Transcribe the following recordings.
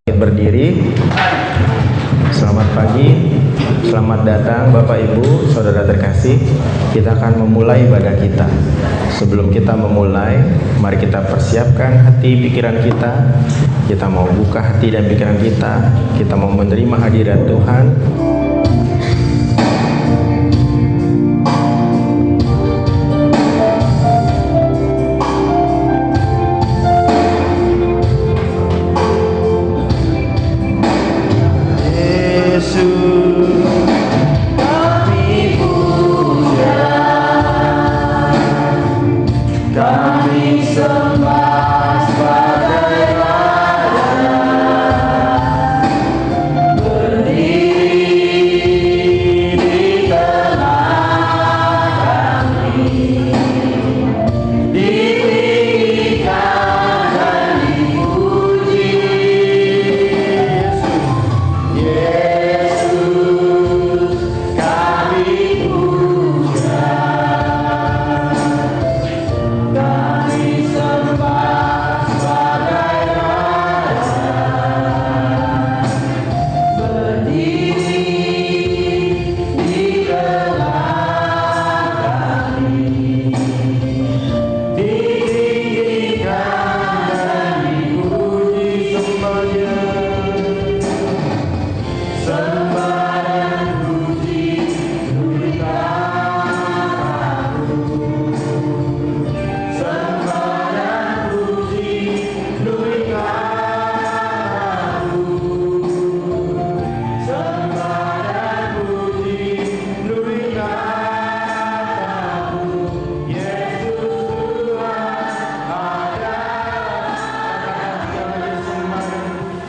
Berdiri. Selamat pagi, selamat datang Bapak Ibu, Saudara terkasih. Kita akan memulai ibadah kita. Sebelum kita memulai, mari kita persiapkan hati pikiran kita. Kita mau buka hati dan pikiran kita. Kita mau menerima hadirat Tuhan.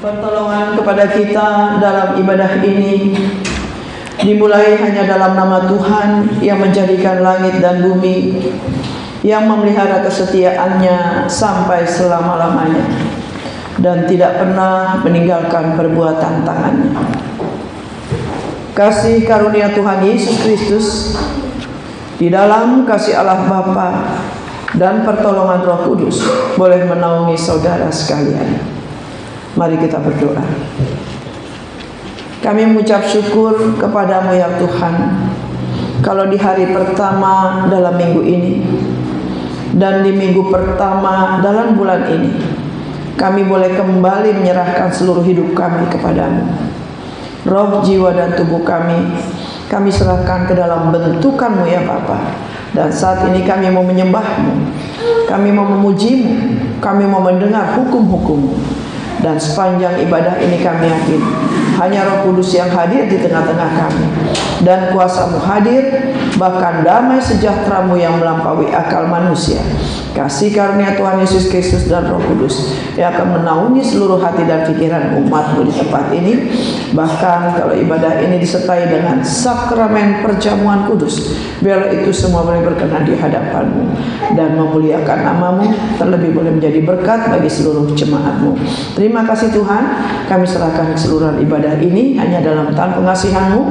Pertolongan kepada kita dalam ibadah ini dimulai hanya dalam nama Tuhan yang menjadikan langit dan bumi, yang memelihara kesetiaannya sampai selama-lamanya dan tidak pernah meninggalkan perbuatan tangannya. Kasih karunia Tuhan Yesus Kristus di dalam kasih Allah Bapa dan pertolongan Roh Kudus boleh menaungi saudara sekalian. Mari kita berdoa. Kami mengucap syukur kepadamu ya Tuhan, kalau di hari pertama dalam minggu ini dan di minggu pertama dalam bulan ini, kami boleh kembali menyerahkan seluruh hidup kami kepadamu. Roh, jiwa dan tubuh kami serahkan ke dalam bentukanmu ya Bapa. Dan saat ini kami mau menyembahmu, kami mau memujimu, kami mau mendengar hukum-hukummu. Dan sepanjang ibadah ini kami yakin hanya Roh Kudus yang hadir di tengah-tengah kami, dan kuasa-Mu hadir, bahkan damai sejahtera-Mu yang melampaui akal manusia. Kasih karunia Tuhan Yesus Kristus dan Roh Kudus yang akan menaungi seluruh hati dan pikiran umat-Mu di tempat ini. Bahkan kalau ibadah ini disertai dengan sakramen perjamuan kudus, biarlah itu semua boleh berkenan di hadapan-Mu dan memuliakan nama-Mu, terlebih boleh menjadi berkat bagi seluruh jemaat-Mu. Terima kasih Tuhan, kami serahkan keseluruhan ibadah ini hanya dalam tangan pengasihan-Mu.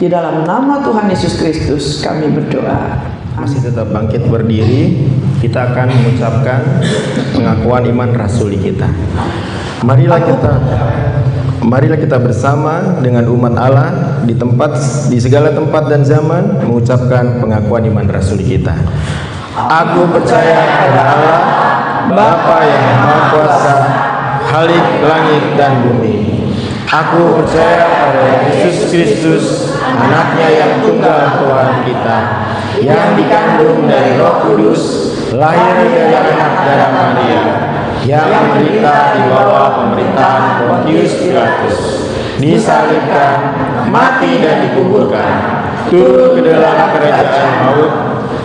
Di dalam nama Tuhan Yesus Kristus kami berdoa. Masih tetap bangkit berdiri. Kita akan mengucapkan pengakuan iman rasuli kita. Marilah kita bersama dengan umat Allah di segala tempat dan zaman mengucapkan pengakuan iman rasuli kita. Aku percaya pada Allah, Bapa yang Maha Kuasa, Khalik langit dan bumi. Aku percaya pada Yesus Kristus, anaknya yang tunggal Tuhan kita, yang dikandung dari Roh Kudus, lahir dari anak darah Maria, yang menderita di bawah pemerintahan Pontius Pilatus, disalibkan, mati dan dikuburkan, turun ke dalam kerajaan maut,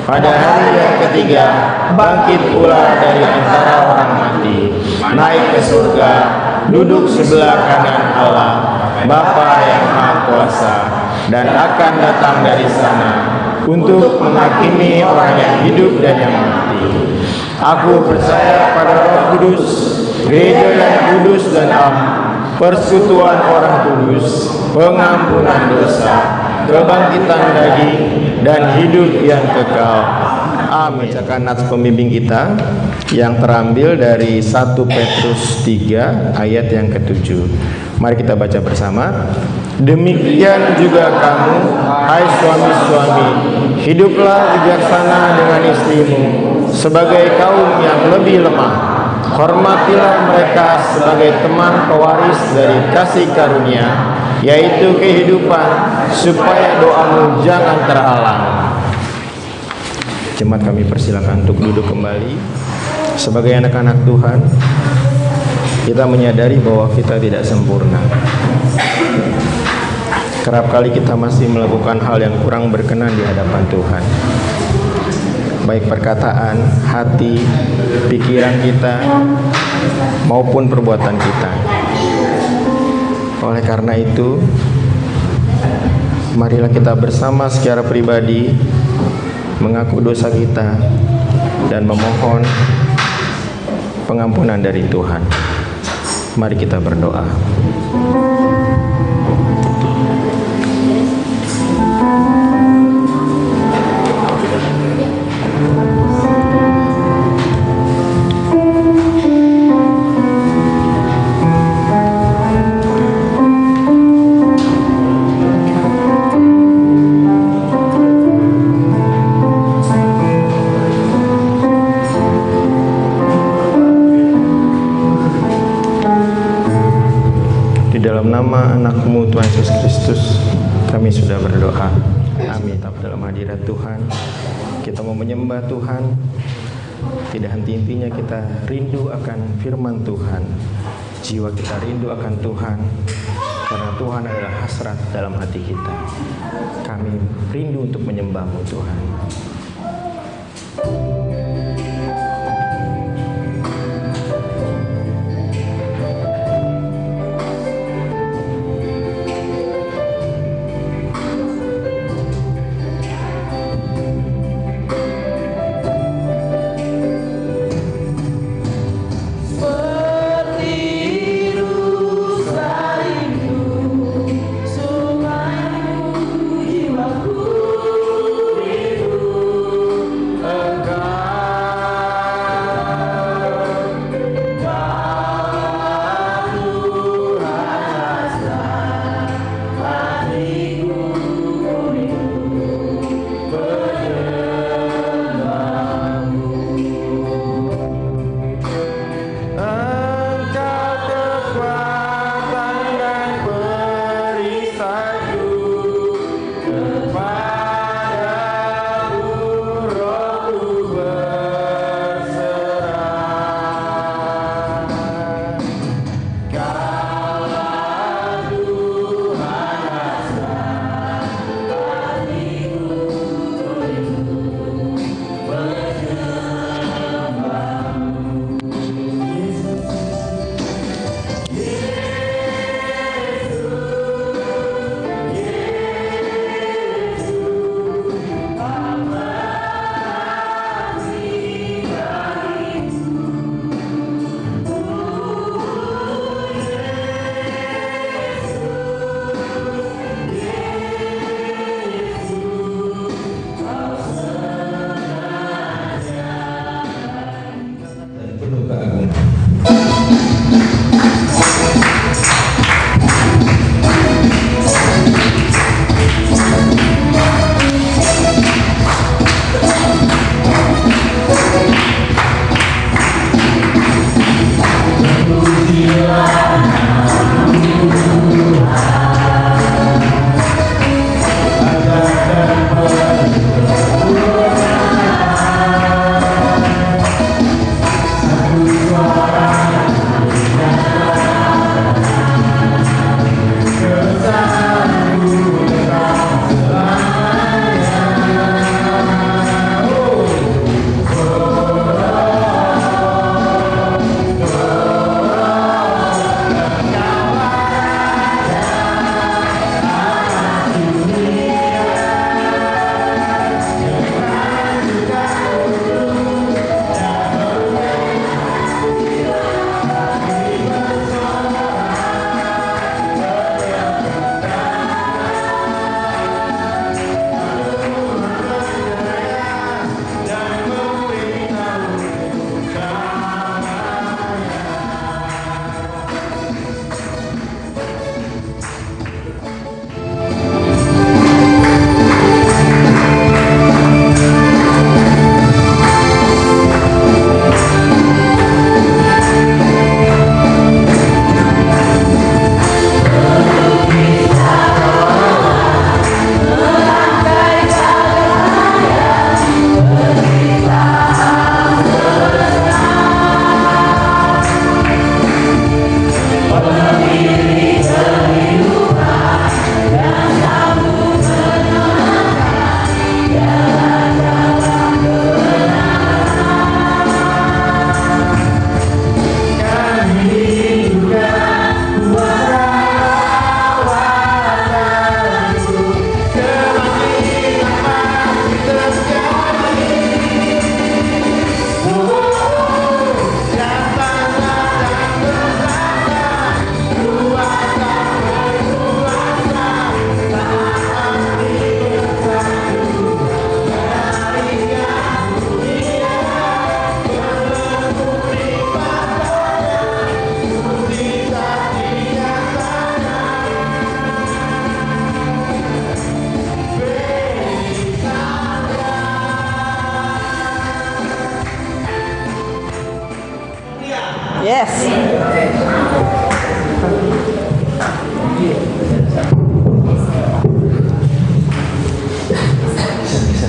pada hari yang ketiga bangkit pula dari antara orang mati, naik ke surga, duduk sebelah kanan Allah, Bapa yang Maha Kuasa, dan akan datang dari sana untuk menghakimi orang yang hidup dan yang mati. Aku percaya pada Roh Kudus, gereja yang kudus dan am, persekutuan orang kudus, pengampunan dosa, kebangkitan daging, dan hidup yang kekal. Amin. Bacakan nats pembimbing kita yang terambil dari 1 Petrus 3 ayat yang ke-7. Mari kita baca bersama. Demikian juga kamu, hai suami-suami, hiduplah bijaksana dengan istrimu sebagai kaum yang lebih lemah. Hormatilah mereka sebagai teman pewaris dari kasih karunia, yaitu kehidupan, supaya doamu jangan terhalang. Jemaat, kami persilakan untuk duduk kembali. Sebagai anak-anak Tuhan, kita menyadari bahwa kita tidak sempurna. Kerap kali kita masih melakukan hal yang kurang berkenan di hadapan Tuhan, baik perkataan, hati, pikiran kita, maupun perbuatan kita. Oleh karena itu, marilah kita bersama secara pribadi mengaku dosa kita dan memohon pengampunan dari Tuhan. Mari kita berdoa. Dalam nama anakmu Tuhan Yesus Kristus, kami sudah berdoa. Amin. Dalam hadirat Tuhan, kita mau menyembah Tuhan. Tidak henti-hentinya kita rindu akan firman Tuhan. Jiwa kita rindu akan Tuhan, karena Tuhan adalah hasrat dalam hati kita. Kami rindu untuk menyembah-Mu Tuhan.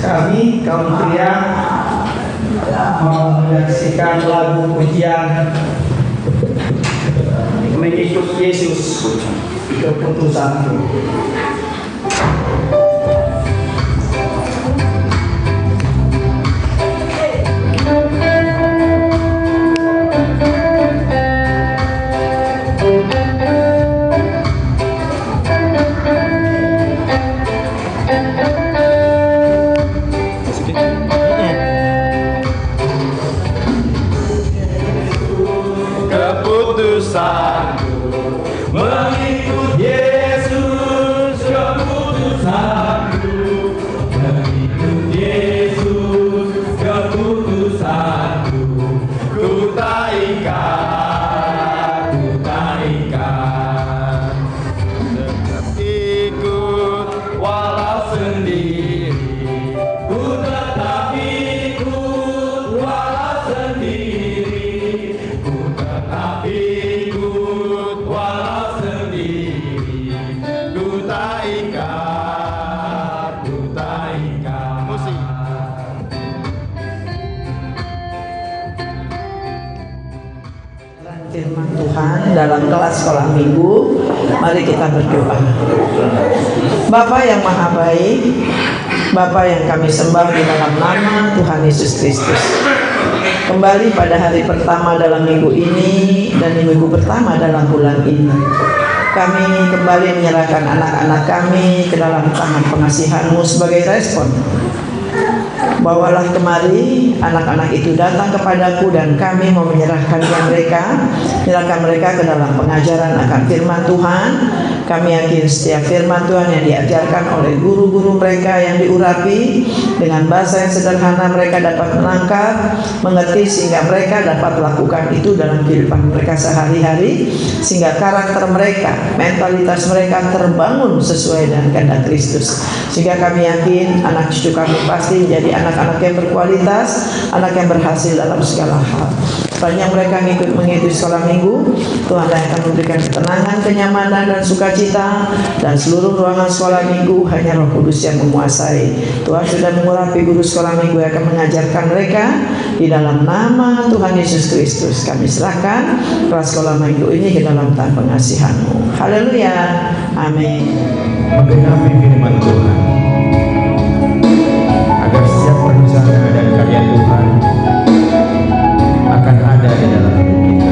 Kami kaum pria menyaksikan lagu pujian mengikut Yesus keputusanku. Keputusanku mengikut Yesus, keputusanku mengikut Yesus, keputusanku. Ku tak ikat, tetap ikut walau sendiri. Ku tetap ikut walau sendiri. Ku tetap ikut walau sendiri. Ku tak ikat, musik. Firman Tuhan dalam kelas sekolah minggu, mari kita berdoa. Bapa yang maha baik, Bapa yang kami sembah di dalam nama Tuhan Yesus Kristus, kembali pada hari pertama dalam minggu ini dan di minggu pertama dalam bulan ini, kami kembali menyerahkan anak-anak kami ke dalam tangan pengasihan-Mu sebagai respon. Bawalah kemari anak-anak itu datang kepadaku dan kami mau menyerahkan mereka ke dalam pengajaran akan firman Tuhan. Kami yakin setiap firman Tuhan yang diajarkan oleh guru-guru mereka yang diurapi dengan bahasa yang sederhana, mereka dapat menangkap, mengerti, sehingga mereka dapat melakukan itu dalam kehidupan mereka sehari-hari, sehingga karakter mereka, mentalitas mereka terbangun sesuai dengan kehendak Kristus. Sehingga kami yakin anak cucu kami pasti menjadi anak-anak yang berkualitas, anak yang berhasil dalam segala hal. Banyak mereka mengikuti sekolah minggu, Tuhan yang akan memberikan ketenangan, kenyamanan, dan sukacita, dan seluruh ruangan sekolah minggu hanya Roh Kudus yang menguasai. Tuhan sudah mengurapi guru sekolah minggu yang akan mengajarkan mereka. Di dalam nama Tuhan Yesus Kristus kami serahkan kelas sekolah minggu ini ke dalam tangan pengasihan-Mu. Haleluya, amin. Menggenapi firman Tuhan, agar setiap rencana dan karya Tuhan akan ada di dalam hidup kita.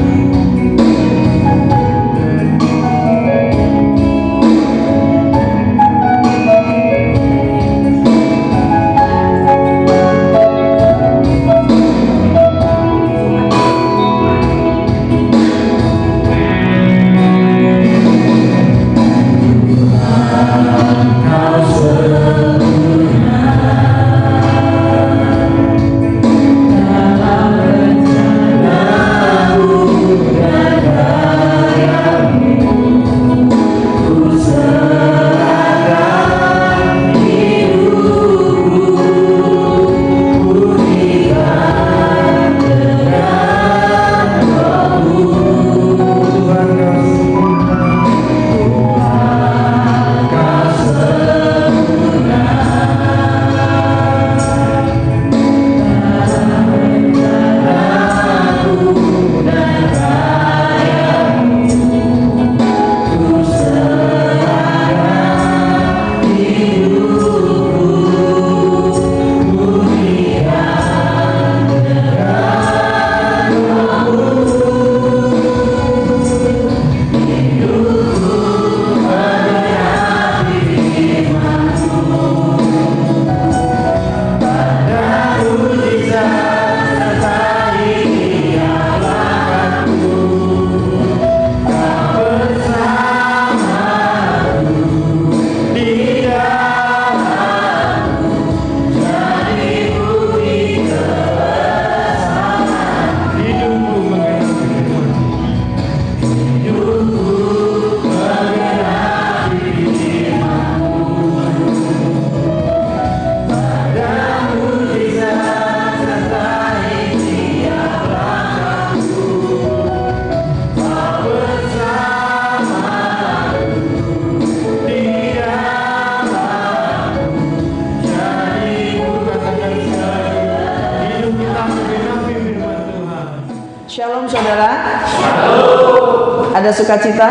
Ada sukacita?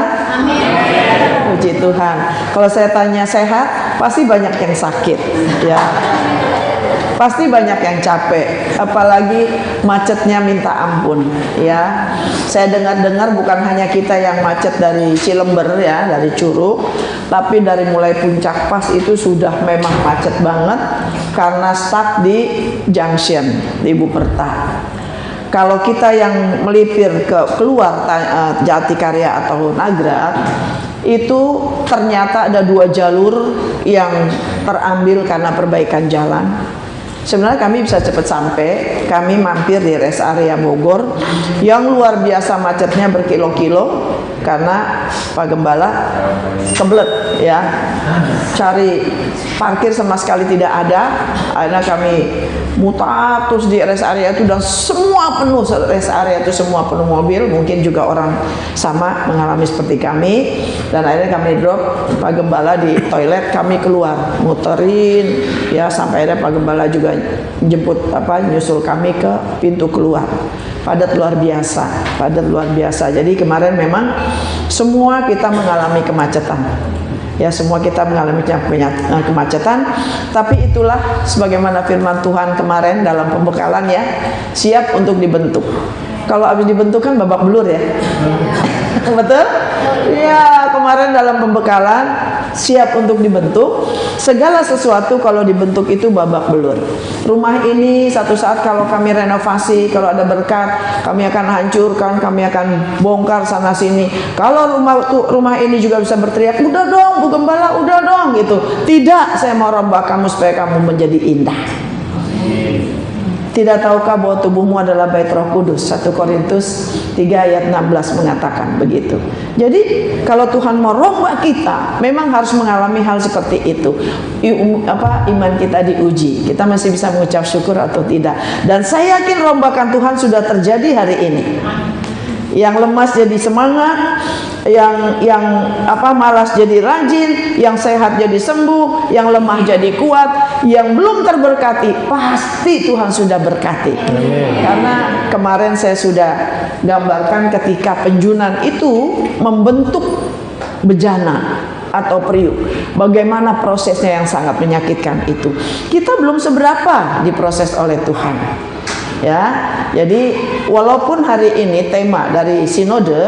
Puji Tuhan. Kalau saya tanya sehat, pasti banyak yang sakit, ya. Pasti banyak yang capek, apalagi macetnya minta ampun, ya. Saya dengar-dengar bukan hanya kita yang macet dari Cilember, ya, dari Curug, tapi dari mulai Puncak Pas itu sudah memang macet banget karena stuck di junction di Buperta. Kalau kita yang melipir keluar Jatikarya atau Nagrag, itu ternyata ada 2 jalur yang terambil karena perbaikan jalan. Sebenarnya kami bisa cepat sampai. Kami mampir di rest area Bogor yang luar biasa macetnya berkilo-kilo karena Pak Gembala kebelet, ya, cari parkir sama sekali tidak ada. Akhirnya kami mutar terus di rest area itu dan semua penuh, rest area itu semua penuh mobil. Mungkin juga orang sama mengalami seperti kami, dan akhirnya kami drop Pak Gembala di toilet, kami keluar muterin, ya, sampai akhirnya Pak Gembala juga jemput nyusul kami ke pintu keluar. Padat luar biasa, padat luar biasa. Jadi kemarin memang semua kita mengalami kemacetan. Ya, semua kita mengalami kemacetan, tapi itulah sebagaimana firman Tuhan kemarin dalam pembekalan, ya, siap untuk dibentuk. Kalau habis dibentuk kan babak belur, ya. Betul? Ya, kemarin dalam pembekalan siap untuk dibentuk. Segala sesuatu kalau dibentuk itu babak belur. Rumah ini satu saat kalau kami renovasi, kalau ada berkat, kami akan hancurkan, kami akan bongkar sana sini. Kalau rumah ini juga bisa berteriak, udah dong Bu Gembala, udah dong, gitu. Tidak, saya mau rombak kamu supaya kamu menjadi indah. Tidak tahukah bahwa tubuhmu adalah bait Roh Kudus? 1 Korintus 3 ayat 16 mengatakan begitu. Jadi kalau Tuhan mau rombak kita, memang harus mengalami hal seperti itu. Iman kita diuji. Kita masih bisa mengucap syukur atau tidak. Dan saya yakin rombakan Tuhan sudah terjadi hari ini. Yang lemas jadi semangat, yang malas jadi rajin, yang sehat jadi sembuh, yang lemah jadi kuat, yang belum terberkati pasti Tuhan sudah berkati. Amin. Karena kemarin saya sudah gambarkan ketika penjunan itu membentuk bejana atau periuk, bagaimana prosesnya yang sangat menyakitkan itu. Kita belum seberapa diproses oleh Tuhan. Ya, jadi walaupun hari ini tema dari sinode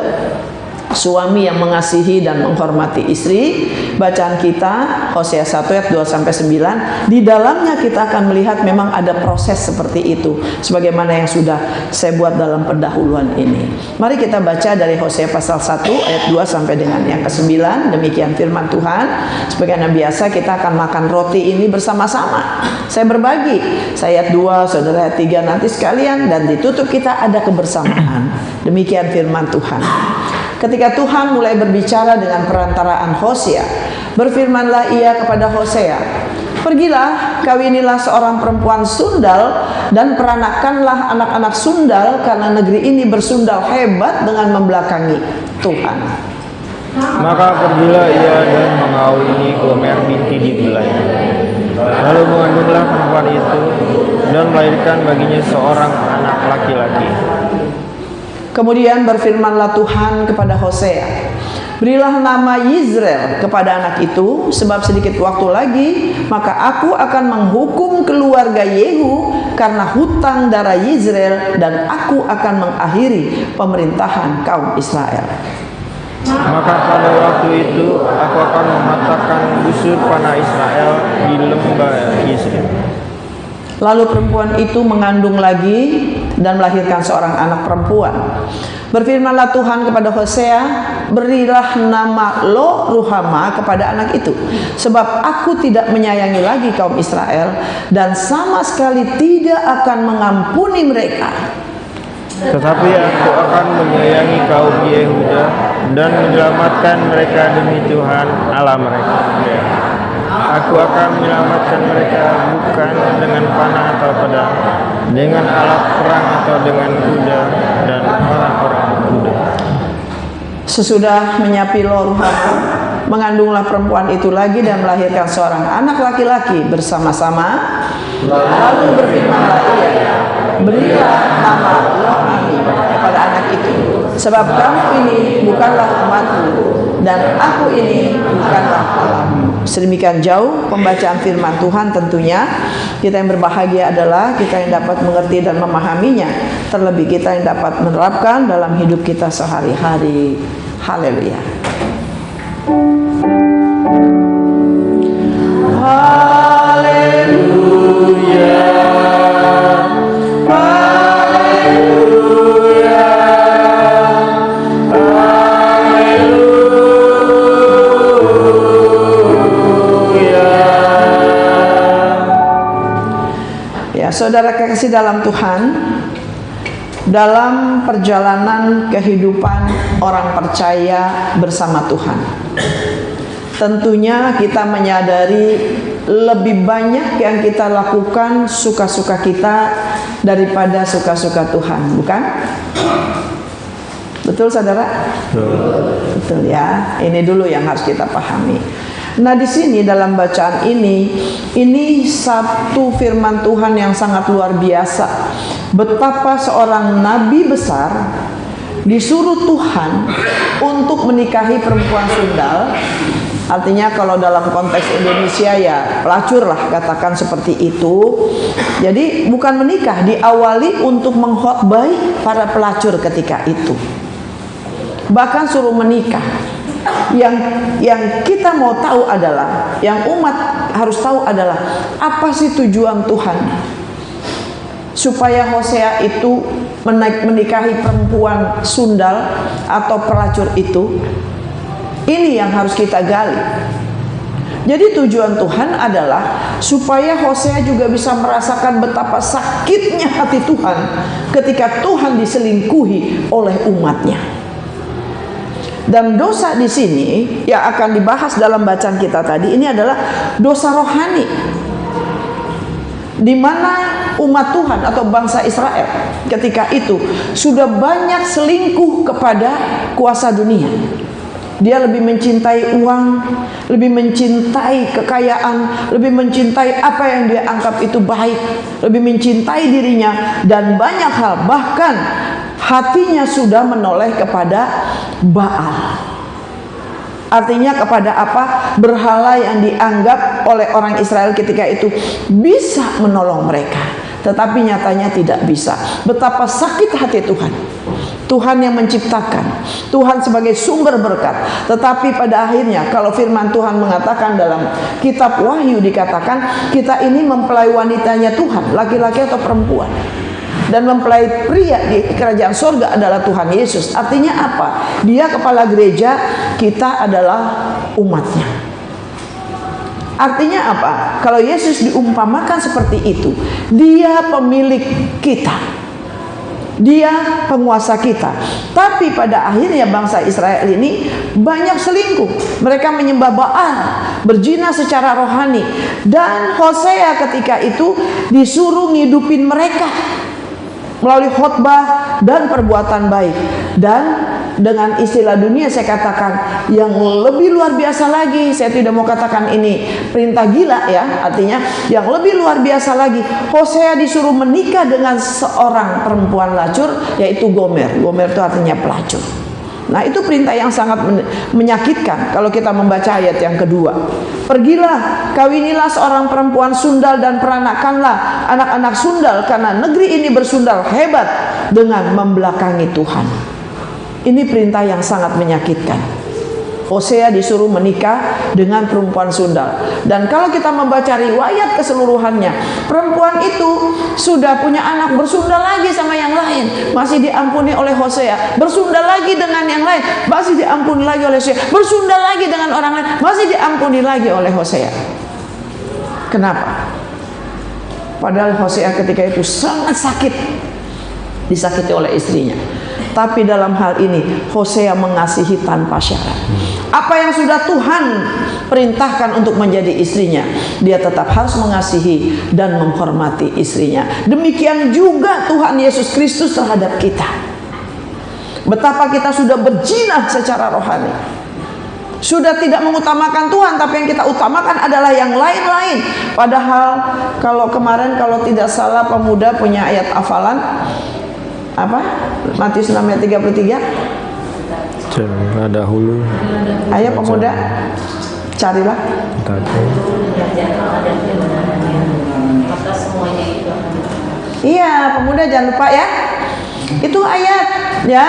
suami yang mengasihi dan menghormati istri, bacaan kita Hosea 1 ayat 2-9, di dalamnya kita akan melihat memang ada proses seperti itu, sebagaimana yang sudah saya buat dalam pendahuluan ini. Mari kita baca dari Hosea pasal 1 ayat 2 sampai dengan yang ke-9. Demikian firman Tuhan. Sebagaimana biasa kita akan makan roti ini bersama-sama. Saya berbagi, saya ayat 2, saudara ayat 3 nanti sekalian, dan ditutup kita ada kebersamaan. Demikian firman Tuhan. Ketika Tuhan mulai berbicara dengan perantaraan Hosea, berfirmanlah ia kepada Hosea, pergilah, kawinilah seorang perempuan sundal dan peranakanlah anak-anak sundal, karena negeri ini bersundal hebat dengan membelakangi Tuhan. Maka pergilah ia dan mengawini Gomer binti Diblaim. Lalu mengandunglah perempuan itu dan melahirkan baginya seorang anak laki-laki. Kemudian berfirmanlah Tuhan kepada Hosea, berilah nama Yizreel kepada anak itu, sebab sedikit waktu lagi maka aku akan menghukum keluarga Yehu karena hutang darah Yizreel, dan aku akan mengakhiri pemerintahan kaum Israel. Maka pada waktu itu aku akan mematahkan busur panah Israel di lembah Yizreel. Lalu perempuan itu mengandung lagi dan melahirkan seorang anak perempuan. Berfirmanlah Tuhan kepada Hosea, berilah nama Lo Ruhama kepada anak itu, sebab aku tidak menyayangi lagi kaum Israel dan sama sekali tidak akan mengampuni mereka. Tetapi aku akan menyayangi kaum Yehuda dan menyelamatkan mereka demi Tuhan Allah mereka. Aku akan menyelamatkan mereka bukan dengan panah atau pedang, dengan alat perang atau dengan kuda dan orang-orang kuda. Sesudah menyapi Lo Ruhama, mengandunglah perempuan itu lagi dan melahirkan seorang anak laki-laki bersama-sama. Lalu berfirmanlah ia, berilah nama Lo Ami kepada anak itu, sebab kamu ini bukanlah umatku, dan aku ini bukanlah Allahmu. Sedemikian jauh pembacaan firman Tuhan. Tentunya kita yang berbahagia adalah kita yang dapat mengerti dan memahaminya, terlebih kita yang dapat menerapkan dalam hidup kita sehari-hari. Haleluya. Haleluya. Haleluya. Haleluya. Ya, saudara kekasih dalam Tuhan, dalam perjalanan kehidupan orang percaya bersama Tuhan, tentunya kita menyadari lebih banyak yang kita lakukan suka-suka kita daripada suka-suka Tuhan, bukan? Betul saudara? Betul ya. Ini dulu yang harus kita pahami. Nah, di sini dalam bacaan ini satu firman Tuhan yang sangat luar biasa. Betapa seorang nabi besar disuruh Tuhan untuk menikahi perempuan sundal. Artinya kalau dalam konteks Indonesia ya pelacur lah, katakan seperti itu. Jadi bukan menikah, diawali untuk mengkhotbahi para pelacur ketika itu. Bahkan suruh menikah. Yang kita mau tahu adalah, yang umat harus tahu adalah, apa sih tujuan Tuhan supaya Hosea itu menikahi perempuan sundal atau pelacur itu? Ini yang harus kita gali. Jadi tujuan Tuhan adalah supaya Hosea juga bisa merasakan betapa sakitnya hati Tuhan ketika Tuhan diselingkuhi oleh umatnya. Dan dosa di sini yang akan dibahas dalam bacaan kita tadi ini adalah dosa rohani, di mana umat Tuhan atau bangsa Israel ketika itu sudah banyak selingkuh kepada kuasa dunia. Dia lebih mencintai uang, lebih mencintai kekayaan, lebih mencintai apa yang dia anggap itu baik, lebih mencintai dirinya dan banyak hal. Bahkan hatinya sudah menoleh kepada Baal. Artinya kepada apa? Berhala yang dianggap oleh orang Israel ketika itu bisa menolong mereka, tetapi nyatanya tidak bisa. Betapa sakit hati Tuhan. Tuhan yang menciptakan, Tuhan sebagai sumber berkat. Tetapi pada akhirnya kalau firman Tuhan mengatakan dalam kitab Wahyu, dikatakan kita ini mempelai wanitanya Tuhan, laki-laki atau perempuan. Dan mempelai pria di kerajaan sorga adalah Tuhan Yesus. Artinya apa? Dia kepala gereja, kita adalah umatnya. Artinya apa? Kalau Yesus diumpamakan seperti itu, dia pemilik kita, dia penguasa kita. Tapi pada akhirnya bangsa Israel ini banyak selingkuh. Mereka menyembah Baal, berzina secara rohani. Dan Hosea ketika itu disuruh ngidupin mereka melalui khotbah dan perbuatan baik. Dan dengan istilah dunia saya katakan yang lebih luar biasa lagi, saya tidak mau katakan ini perintah gila ya, artinya yang lebih luar biasa lagi, Hosea disuruh menikah dengan seorang perempuan lacur, yaitu Gomer. Gomer itu artinya pelacur. Nah, itu perintah yang sangat menyakitkan kalau kita membaca ayat yang kedua. Pergilah, kawinilah seorang perempuan sundal dan peranakanlah anak-anak sundal, karena negeri ini bersundal hebat dengan membelakangi Tuhan. Ini perintah yang sangat menyakitkan. Hosea disuruh menikah dengan perempuan sundal. Dan kalau kita membaca riwayat keseluruhannya, perempuan itu sudah punya anak bersundal lagi sama yang lain, masih diampuni oleh Hosea. Bersundal lagi dengan yang lain, masih diampuni lagi oleh Hosea. Bersundal lagi dengan orang lain, masih diampuni lagi oleh Hosea. Kenapa? Padahal Hosea ketika itu sangat sakit, disakiti oleh istrinya. Tapi dalam hal ini Hosea mengasihi tanpa syarat. Apa yang sudah Tuhan perintahkan untuk menjadi istrinya, dia tetap harus mengasihi dan menghormati istrinya. Demikian juga Tuhan Yesus Kristus terhadap kita. Betapa kita sudah berzina secara rohani, sudah tidak mengutamakan Tuhan, tapi yang kita utamakan adalah yang lain-lain. Padahal kalau kemarin kalau tidak salah pemuda punya ayat hafalan, Apa? Matius 6 ayat 33. Jangan dahulu. Ayo pemuda, carilah. Maka semuanya itu akan Iya, pemuda jangan lupa ya. Itu ayat ya.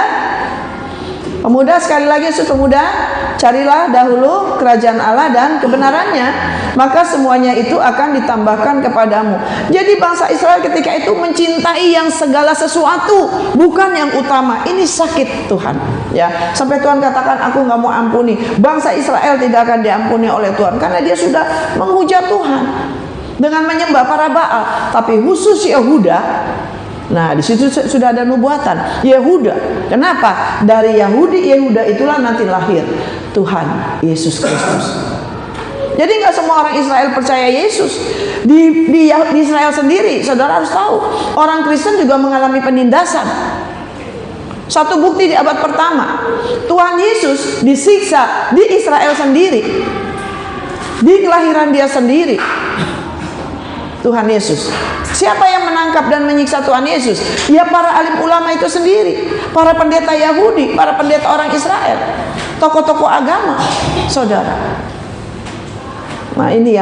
Pemuda, sekali lagi pemuda, carilah dahulu kerajaan Allah dan kebenarannya, maka semuanya itu akan ditambahkan kepadamu. Jadi bangsa Israel ketika itu mencintai yang segala sesuatu, bukan yang utama. Ini sakit Tuhan ya. Sampai Tuhan katakan, aku nggak mau ampuni. Bangsa Israel tidak akan diampuni oleh Tuhan karena dia sudah menghujat Tuhan dengan menyembah para Baal. Tapi khusus Yehuda, nah di situ sudah ada nubuatan Yehuda. Kenapa? Dari Yehuda itulah nanti lahir Tuhan Yesus Kristus. Jadi nggak semua orang Israel percaya Yesus. Di Israel sendiri, saudara harus tahu, orang Kristen juga mengalami penindasan. Satu bukti di abad pertama, Tuhan Yesus disiksa di Israel sendiri, di kelahiran dia sendiri. Tuhan Yesus. Siapa yang menangkap dan menyiksa Tuhan Yesus? Ya para alim ulama itu sendiri, para pendeta Yahudi, para pendeta orang Israel, tokoh-tokoh agama, saudara. Nah ini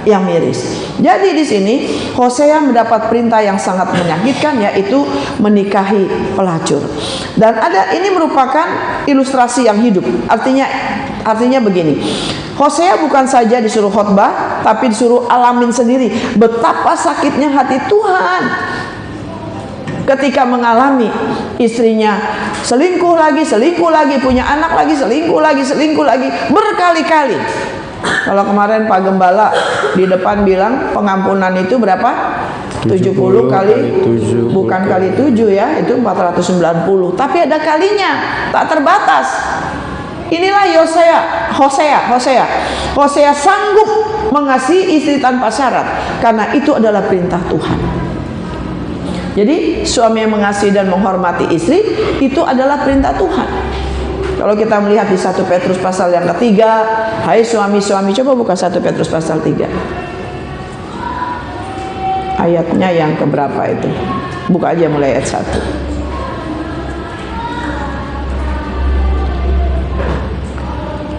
yang miris. Jadi di sini Hosea mendapat perintah yang sangat menyakitkan, yaitu menikahi pelacur. Dan ini merupakan ilustrasi yang hidup. Artinya begini. Hosea bukan saja disuruh khotbah, tapi disuruh alamin sendiri betapa sakitnya hati Tuhan ketika mengalami istrinya selingkuh lagi, punya anak lagi, selingkuh lagi berkali-kali. Kalau kemarin Pak Gembala di depan bilang pengampunan itu berapa? 70 kali 7, bukan kali 7 ya, itu 490. Tapi ada kalinya, tak terbatas. Inilah Hosea sanggup mengasihi istri tanpa syarat karena itu adalah perintah Tuhan. Jadi suami yang mengasihi dan menghormati istri itu adalah perintah Tuhan. Kalau kita melihat di 1 Petrus pasal yang ketiga, hai suami-suami, coba buka 1 Petrus pasal 3. Ayatnya yang keberapa itu? Buka aja mulai ayat 1.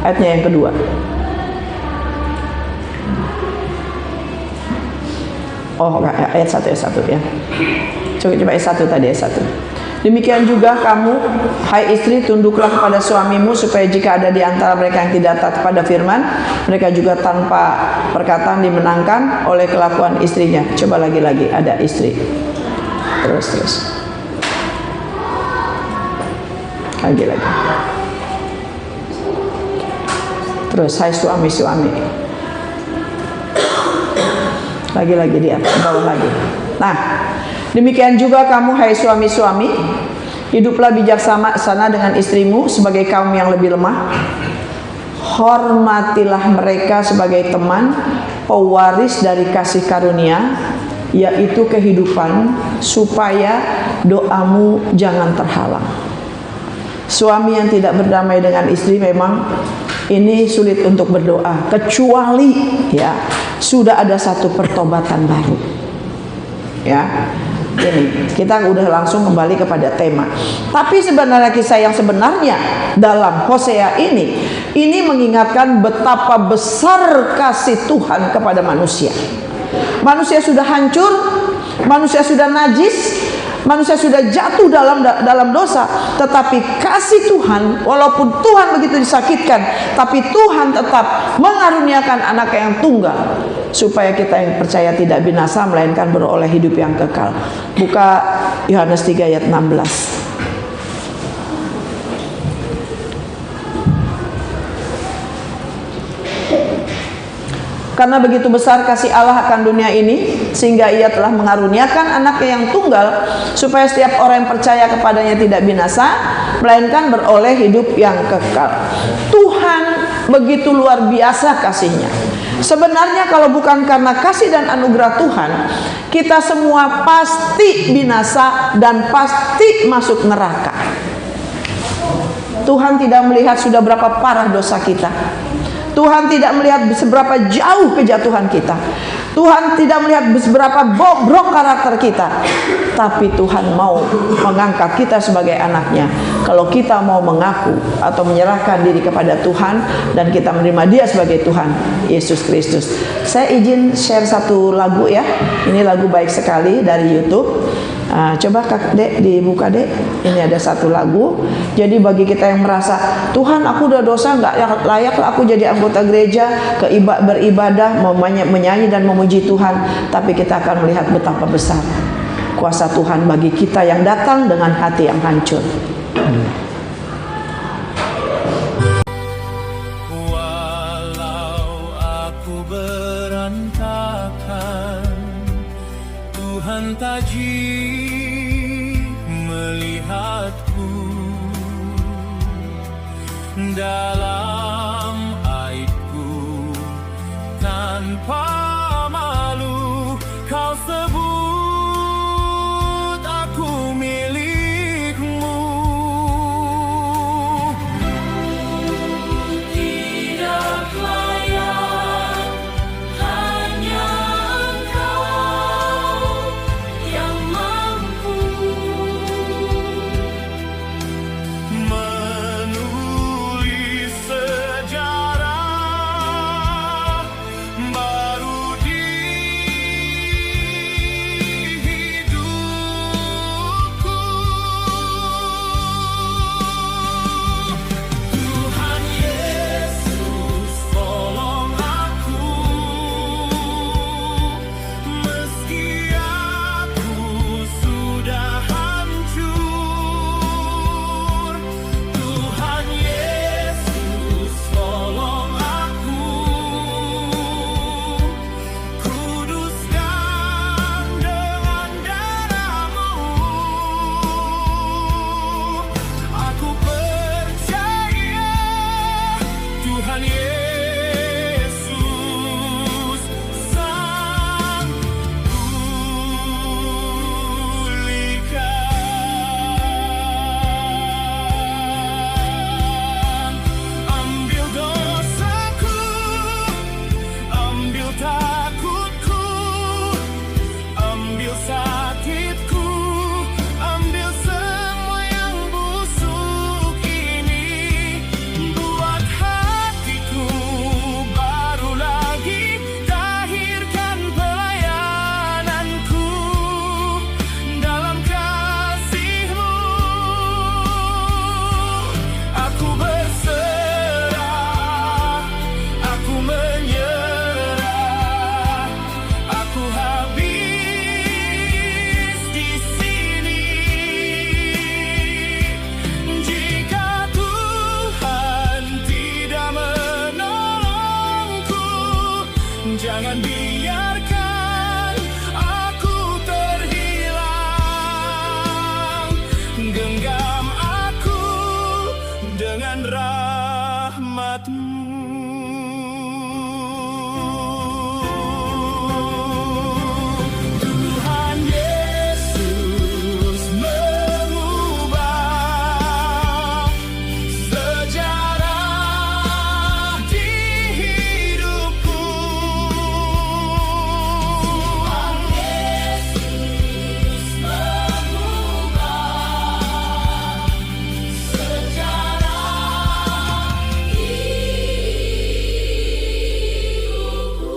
Ayatnya yang kedua. Oh, ayat 1 ya. Coba ayat 1 tadi, ayat 1. Demikian juga kamu, hai istri, tunduklah kepada suamimu, supaya jika ada di antara mereka yang tidak taat pada firman, mereka juga tanpa perkataan dimenangkan oleh kelakuan istrinya. Coba lagi ada istri. Terus. Lagi. Terus, hai suami-suami. Lagi di atas, bawah lagi. Nah, demikian juga kamu, hai suami-suami, hiduplah bijaksana dengan istrimu sebagai kaum yang lebih lemah. Hormatilah mereka sebagai teman, pewaris dari kasih karunia, yaitu kehidupan, supaya doamu jangan terhalang. Suami yang tidak berdamai dengan istri memang ini sulit untuk berdoa, kecuali ya sudah ada satu pertobatan baru. Ya, ini kita udah langsung kembali kepada tema. Tapi sebenarnya kisah yang sebenarnya dalam Hosea ini mengingatkan betapa besar kasih Tuhan kepada manusia. Manusia sudah hancur, manusia sudah najis, manusia sudah jatuh dalam dosa, tetapi kasih Tuhan, walaupun Tuhan begitu disakitkan, tapi Tuhan tetap mengaruniakan anak yang tunggal, supaya kita yang percaya tidak binasa, melainkan beroleh hidup yang kekal. Buka Yohanes 3 ayat 16. Karena begitu besar kasih Allah akan dunia ini, sehingga ia telah mengaruniakan anaknya yang tunggal, supaya setiap orang yang percaya kepadanya tidak binasa, melainkan beroleh hidup yang kekal. Tuhan begitu luar biasa kasihnya. Sebenarnya kalau bukan karena kasih dan anugerah Tuhan, kita semua pasti binasa dan pasti masuk neraka. Tuhan tidak melihat sudah berapa parah dosa kita. Tuhan tidak melihat seberapa jauh kejatuhan kita. Tuhan tidak melihat seberapa bobrok karakter kita, tapi Tuhan mau mengangkat kita sebagai anaknya. Kalau kita mau mengaku atau menyerahkan diri kepada Tuhan dan kita menerima Dia sebagai Tuhan Yesus Kristus. Saya izin share satu lagu ya. Ini lagu baik sekali dari YouTube. Coba Kak Dek dibuka Dek. Ini ada satu lagu. Jadi bagi kita yang merasa Tuhan aku udah dosa, nggak layak aku jadi anggota gereja, beribadah, menyanyi dan memuji Tuhan, tapi kita akan melihat betapa besar kuasa Tuhan bagi kita yang datang dengan hati yang hancur. Walau aku berantakan, Tuhan taji melihatku dalam aibku tanpa malu. Kau sebut aku milikmu. Tidak layak, hanya Engkau yang mampu menulis sejarah baru di hidupku. Tuhan Yesus, tolong aku, meski aku sudah hancur. Tuhan Yesus, tolong aku, kuduskan dengan darah-Mu. Aku percaya Tuhan Yesus sang pulihkan. Ambil dosaku, ambil takutku, ambil sakitku, ambil semua yang busuk ini. Buat hatiku baru lagi, tahirkan pelayananku dalam kasih-Mu. Aku berserah, aku menyerah, aku habis di sini. Jika Tuhan tidak menolongku, jangan biarkan aku terhilang. Genggam aku dengan rahmat-Mu. Tuhan Yesus mengubah sejarah di hidupku. Tuhan Yesus mengubah sejarah hidupku.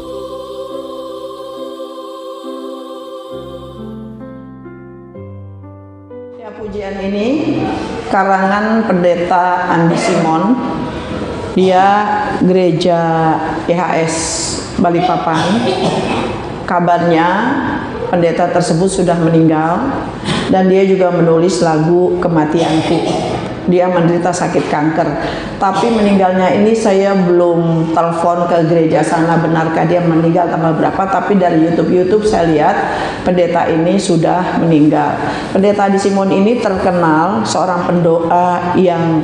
Ya, pujian ini karangan Pendeta Andi Simon. Dia gereja EHS Balikpapan. Kabarnya pendeta tersebut sudah meninggal dan dia juga menulis lagu Kematianku. Dia menderita sakit kanker, tapi meninggalnya ini saya belum telepon ke gereja sana benarkah dia meninggal tanggal berapa, tapi dari YouTube saya lihat pendeta ini sudah meninggal. Pendeta Adi Simon ini terkenal seorang pendoa yang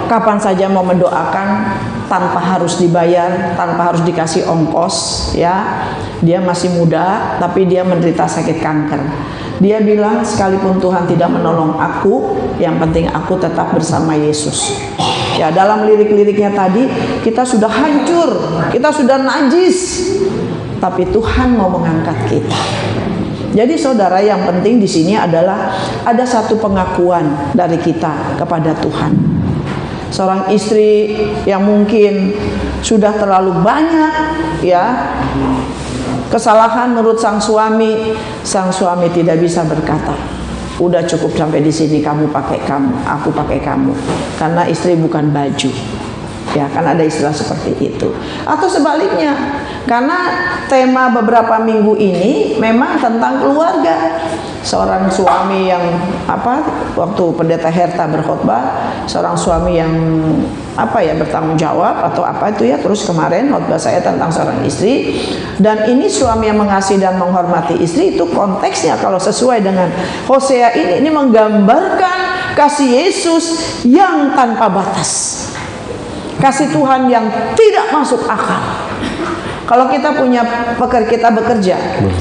kapan saja mau mendoakan tanpa harus dibayar, tanpa harus dikasih ongkos, ya. Dia masih muda tapi dia menderita sakit kanker. Dia bilang sekalipun Tuhan tidak menolong aku, yang penting aku tetap bersama Yesus. Ya, dalam lirik-liriknya tadi, kita sudah hancur, kita sudah najis, tapi Tuhan mau mengangkat kita. Jadi saudara, yang penting di sini adalah ada satu pengakuan dari kita kepada Tuhan. Seorang istri yang mungkin sudah terlalu banyak ya kesalahan menurut sang suami tidak bisa berkata, udah cukup sampai di sini, kamu pakai kamu, aku pakai kamu, karena istri bukan baju. Ya, kan ada istilah seperti itu. Atau sebaliknya, karena tema beberapa minggu ini memang tentang keluarga. Seorang suami yang waktu Pendeta Herta berkhotbah, seorang suami yang bertanggung jawab atau terus kemarin khotbah saya tentang seorang istri, dan ini suami yang mengasihi dan menghormati istri. Itu konteksnya kalau sesuai dengan Hosea ini menggambarkan kasih Yesus yang tanpa batas. Kasih Tuhan yang tidak masuk akal. Kalau kita bekerja,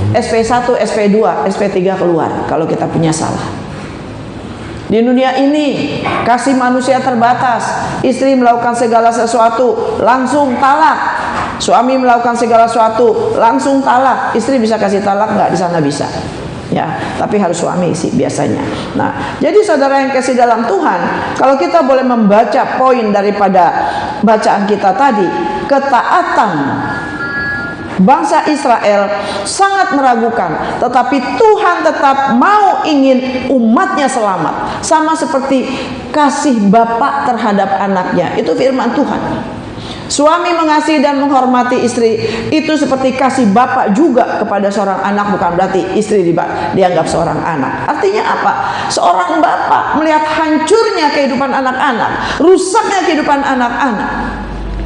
SP1, SP2, SP3 keluar kalau kita punya salah. Di dunia ini kasih manusia terbatas. Istri melakukan segala sesuatu langsung talak. Suami melakukan segala sesuatu langsung talak. Istri bisa kasih talak nggak? Di sana bisa. Ya, tapi harus suami sih biasanya. Nah, jadi saudara yang kasih dalam Tuhan, kalau kita boleh membaca poin daripada bacaan kita tadi, ketaatan bangsa Israel sangat meragukan, tetapi Tuhan tetap mau ingin umatnya selamat, sama seperti kasih bapak terhadap anaknya. Itu firman Tuhan. Suami mengasihi dan menghormati istri itu seperti kasih bapak juga kepada seorang anak, bukan berarti istri dianggap seorang anak. Artinya apa? Seorang bapak melihat hancurnya kehidupan anak-anak, rusaknya kehidupan anak-anak.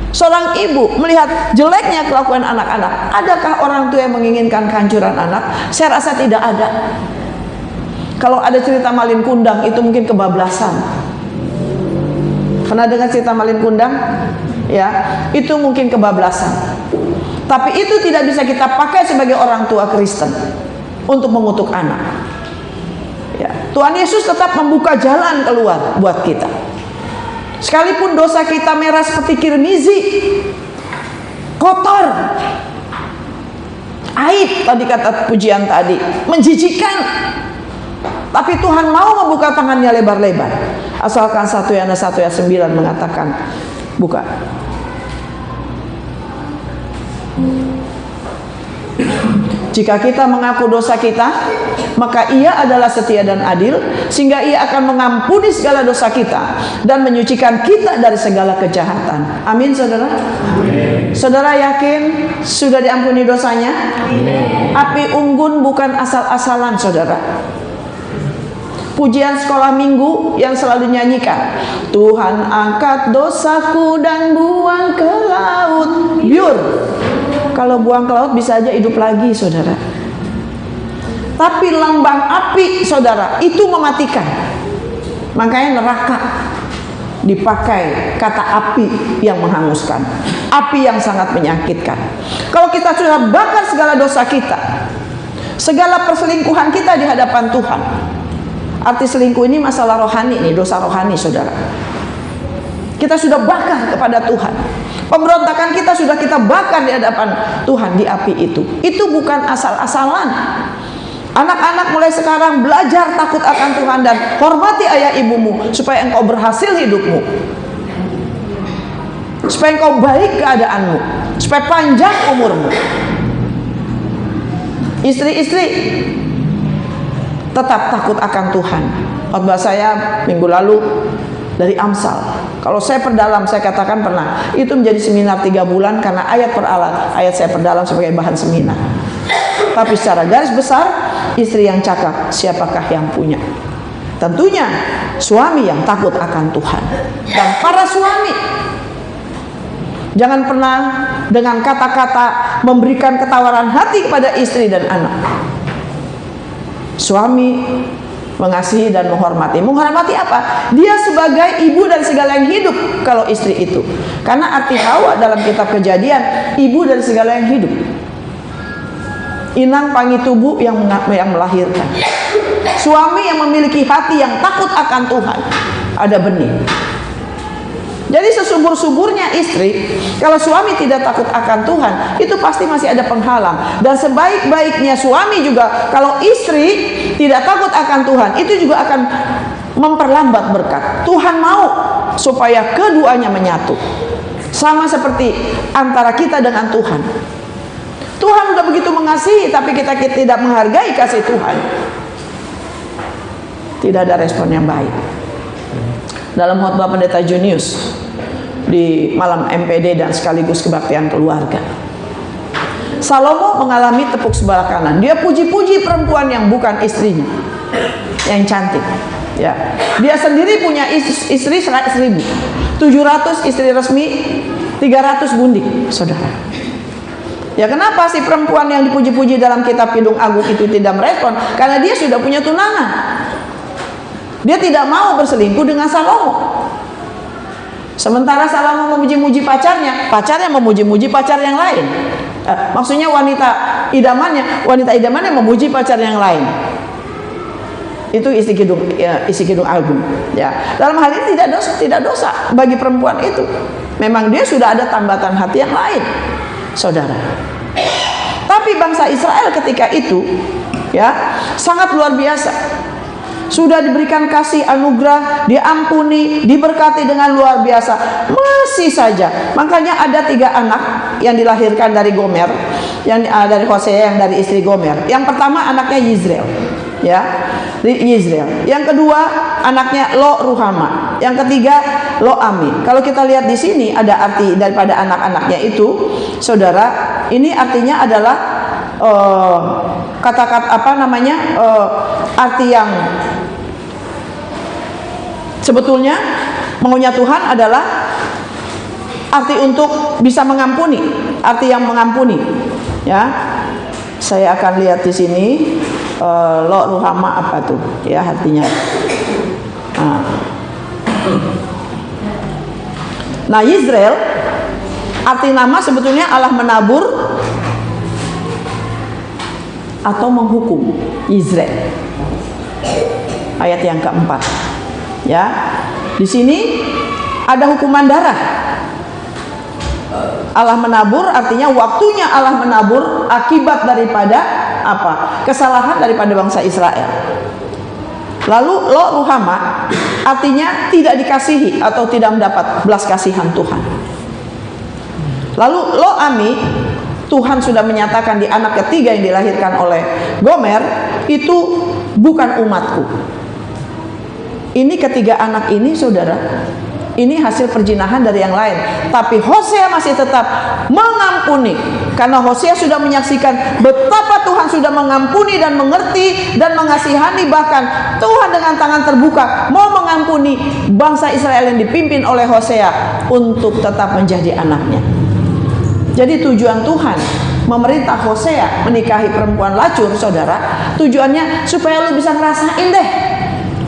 Seorang ibu melihat jeleknya kelakuan anak-anak. Adakah orang tua yang menginginkan kehancuran anak? Saya rasa tidak ada. Kalau ada cerita malin kundang itu mungkin kebablasan. Pernah dengar cerita malin kundang? Ya, itu mungkin kebablasan. Tapi itu tidak bisa kita pakai sebagai orang tua Kristen untuk mengutuk anak. Ya, Tuhan Yesus tetap membuka jalan keluar buat kita. Sekalipun dosa kita merah seperti kirmizi, kotor, aib tadi kata pujian tadi, menjijikan, tapi Tuhan mau membuka tangannya lebar-lebar. Asalkan 1 Yohanes 1 ayat 9 mengatakan, buka. Jika kita mengaku dosa kita, maka Ia adalah setia dan adil, sehingga Ia akan mengampuni segala dosa kita dan menyucikan kita dari segala kejahatan. Amin, saudara. Amin. Saudara yakin sudah diampuni dosanya? Amin. Api unggun bukan asal-asalan, saudara. Pujian sekolah minggu yang selalu nyanyikan, Tuhan angkat dosaku dan buang ke laut. Biur. Kalau buang ke laut bisa aja hidup lagi, saudara. Tapi lambang api, saudara, itu mematikan. Makanya neraka dipakai kata api yang menghanguskan, api yang sangat menyakitkan. Kalau kita sudah bakar segala dosa kita, segala perselingkuhan kita di hadapan Tuhan. Arti selingkuh ini masalah rohani nih, dosa rohani, saudara. Kita sudah bakar kepada Tuhan. Pemberontakan kita sudah kita bakar di hadapan Tuhan di api itu. Itu bukan asal-asalan. Anak-anak mulai sekarang belajar takut akan Tuhan dan hormati ayah ibumu supaya engkau berhasil hidupmu, supaya engkau baik keadaanmu, supaya panjang umurmu. Istri-istri tetap takut akan Tuhan. Khotbah saya minggu lalu dari Amsal. Kalau saya perdalam, saya katakan pernah, itu menjadi seminar 3 bulan karena ayat per ayat saya perdalam sebagai bahan seminar. Tapi secara garis besar, istri yang cakap siapakah yang punya? Tentunya suami yang takut akan Tuhan. Dan para suami, jangan pernah dengan kata-kata memberikan ketawaran hati kepada istri dan anak. Suami mengasihi dan menghormati. Menghormati apa? Dia sebagai ibu dari segala yang hidup kalau istri itu. Karena arti Hawa dalam kitab Kejadian, ibu dari segala yang hidup. Inang pangi tubuh yang melahirkan. Suami yang memiliki hati yang takut akan Tuhan. Ada benih. Jadi sesungguhnya Sesubur-suburnya istri, kalau suami tidak takut akan Tuhan, itu pasti masih ada penghalang. Dan sebaik-baiknya suami juga, kalau istri tidak takut akan Tuhan, itu juga akan memperlambat berkat. Tuhan mau supaya keduanya menyatu. Sama seperti antara kita dengan Tuhan. Tuhan sudah begitu mengasihi, tapi kita tidak menghargai kasih Tuhan. Tidak ada respon yang baik. Dalam khotbah Pendeta Junius di malam MPD dan sekaligus kebaktian keluarga, Salomo mengalami tepuk sebelah kanan. Dia puji-puji perempuan yang bukan istrinya, yang cantik. Ya, dia sendiri punya istri 1.000, 700 istri resmi, 300 gundik, saudara. Ya, kenapa si perempuan yang dipuji-puji dalam kitab Kidung Agung itu tidak merespon? Karena dia sudah punya tunangan. Dia tidak mau berselingkuh dengan Salomo. Sementara Salomo memuji-muji pacarnya, pacarnya memuji-muji pacar yang lain. Maksudnya wanita idamannya memuji pacar yang lain. Itu isi kidung Agung. Ya, dalam hal ini tidak dosa bagi perempuan itu. Memang dia sudah ada tambatan hati yang lain, saudara. Tapi bangsa Israel ketika itu, ya, sangat luar biasa. Sudah diberikan kasih anugerah, diampuni, diberkati dengan luar biasa. Masih saja. Makanya ada 3 anak yang dilahirkan dari Gomer, yang dari Hosea, yang dari istri Gomer. Yang pertama anaknya Yizreel, ya, Yizreel. Yang kedua anaknya Lo Ruhama. Yang ketiga Lo Ami. Kalau kita lihat di sini ada arti daripada anak-anaknya itu, saudara. Ini artinya adalah kata-kata arti yang sebetulnya maunya Tuhan adalah arti untuk bisa mengampuni, arti yang mengampuni. Ya, saya akan lihat di sini Lo Ruhama apa tuh? Ya, artinya. Nah, Yizreel arti nama sebetulnya Allah menabur atau menghukum. Yizreel ayat yang keempat. Ya, di sini ada hukuman darah. Allah menabur artinya waktunya Allah menabur akibat daripada apa? Kesalahan daripada bangsa Israel. Lalu Lo Ruhama artinya tidak dikasihi atau tidak mendapat belas kasihan Tuhan. Lalu Lo Ami, Tuhan sudah menyatakan di anak ketiga yang dilahirkan oleh Gomer, itu bukan umatku. Ini ketiga anak ini, saudara, ini hasil perjinahan dari yang lain. Tapi Hosea masih tetap mengampuni, karena Hosea sudah menyaksikan betapa Tuhan sudah mengampuni dan mengerti dan mengasihani. Bahkan Tuhan dengan tangan terbuka mau mengampuni bangsa Israel yang dipimpin oleh Hosea untuk tetap menjadi anaknya. Jadi tujuan Tuhan memerintah Hosea menikahi perempuan lacur, saudara, tujuannya supaya lu bisa ngerasain deh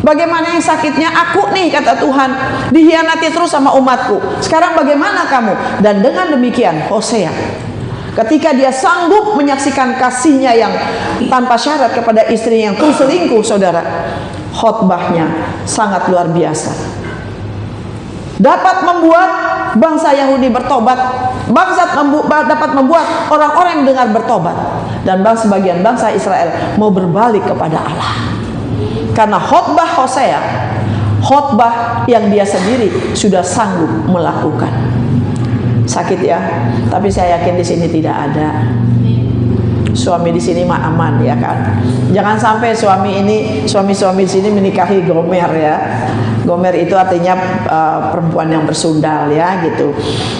bagaimana yang sakitnya aku nih, kata Tuhan, dihianati terus sama umatku. Sekarang bagaimana kamu? Dan dengan demikian Hosea, ketika dia sanggup menyaksikan kasihnya yang tanpa syarat kepada istri yang terselingkuh, saudara, khotbahnya sangat luar biasa. Dapat membuat bangsa Yahudi bertobat, dapat membuat orang-orang yang dengar bertobat, dan sebagian bangsa Israel mau berbalik kepada Allah. Karena khotbah Hosea, khotbah yang dia sendiri sudah sanggup melakukan. Sakit ya, tapi saya yakin di sini tidak ada. Suami di sini mah aman, ya kan? Jangan sampai suami-suami di sini menikahi Gomer, ya. Gomer itu artinya perempuan yang bersundal, ya, gitu.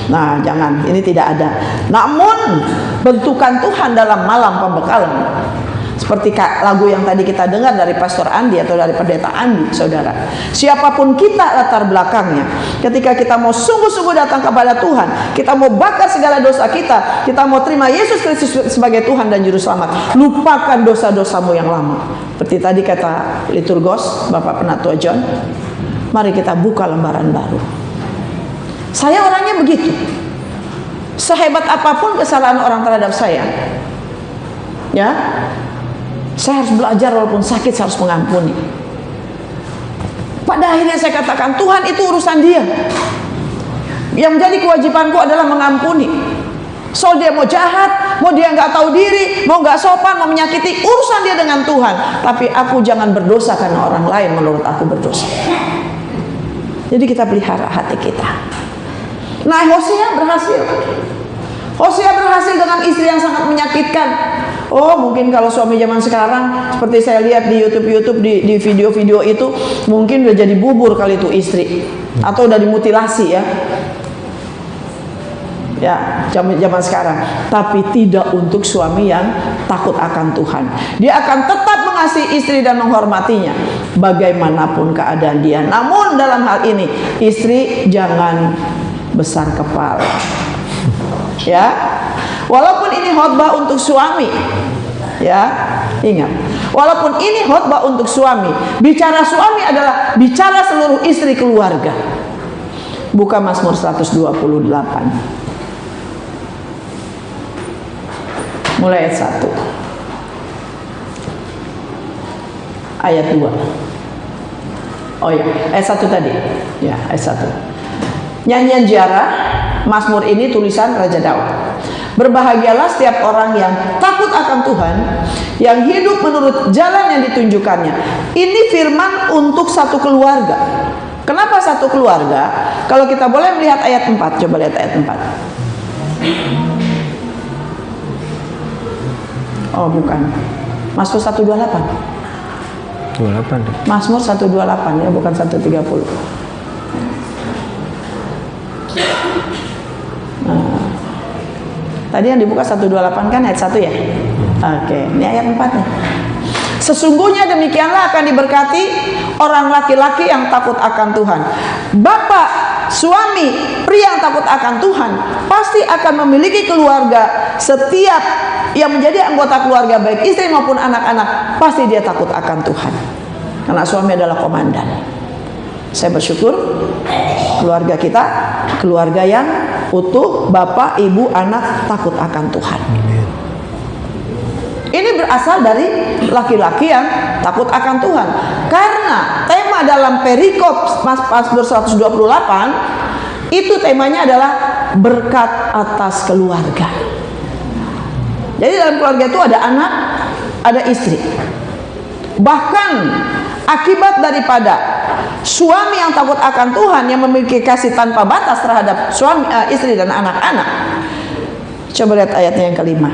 Nah, jangan, ini tidak ada. Namun bentukan Tuhan dalam malam pembekalan, seperti lagu yang tadi kita dengar dari Pastor Andi atau dari Pendeta Andi, saudara. Siapapun kita latar belakangnya, ketika kita mau sungguh-sungguh datang kepada Tuhan, kita mau bakar segala dosa kita mau terima Yesus Kristus sebagai Tuhan dan Juru Selamat, lupakan dosa-dosamu yang lama. Seperti tadi kata liturgos Bapak Penatua John, mari kita buka lembaran baru. Saya orangnya begitu. Sehebat apapun kesalahan orang terhadap saya, ya, saya harus belajar walaupun sakit, saya harus mengampuni. Pada akhirnya saya katakan, Tuhan, itu urusan dia. Yang menjadi kewajibanku adalah mengampuni. So dia mau jahat, mau dia nggak tahu diri, mau nggak sopan, mau menyakiti, urusan dia dengan Tuhan. Tapi aku jangan berdosa karena orang lain menurut aku berdosa. Jadi kita pelihara hati kita. Nah, Hosea berhasil. Hosea berhasil dengan istri yang sangat menyakitkan. Oh, mungkin kalau suami zaman sekarang, seperti saya lihat di YouTube di video-video itu, mungkin udah jadi bubur kali itu istri, atau udah dimutilasi ya. Ya, zaman sekarang. Tapi tidak untuk suami yang takut akan Tuhan. Dia akan tetap mengasihi istri dan menghormatinya bagaimanapun keadaan dia. Namun dalam hal ini, istri jangan besar kepala. Ya, walaupun ini khotbah untuk suami, ya, ingat, walaupun ini khotbah untuk suami, bicara suami adalah bicara seluruh istri keluarga. Buka Mazmur 128, mulai ayat 1, ayat 2. Oh ya, ayat 1 tadi, ya, ayat 1. Nyanyian ziarah, Mazmur ini tulisan Raja Daud. Berbahagialah setiap orang yang takut akan Tuhan, yang hidup menurut jalan yang ditunjukkannya. Ini firman untuk satu keluarga. Kenapa satu keluarga? Kalau kita boleh melihat ayat 4, coba lihat ayat 4. Oh bukan, Mazmur 128. 28. Mazmur 128 ya, bukan 130. Tadi yang dibuka 128 kan ayat 1 ya? Oke, ini ayat 4 nih. Sesungguhnya demikianlah akan diberkati orang laki-laki yang takut akan Tuhan. Bapak, suami, pria yang takut akan Tuhan pasti akan memiliki keluarga. Setiap yang menjadi anggota keluarga, baik istri maupun anak-anak, pasti dia takut akan Tuhan. Karena suami adalah komandan. Saya bersyukur keluarga kita, keluarga yang utuh, bapak, ibu, anak takut akan Tuhan. Ini berasal dari laki-laki yang takut akan Tuhan. Karena tema dalam perikop Mazmur 128 itu temanya adalah berkat atas keluarga. Jadi dalam keluarga itu ada anak, ada istri. Bahkan akibat daripada suami yang takut akan Tuhan, yang memiliki kasih tanpa batas terhadap suami, istri dan anak-anak. Coba lihat ayatnya yang kelima.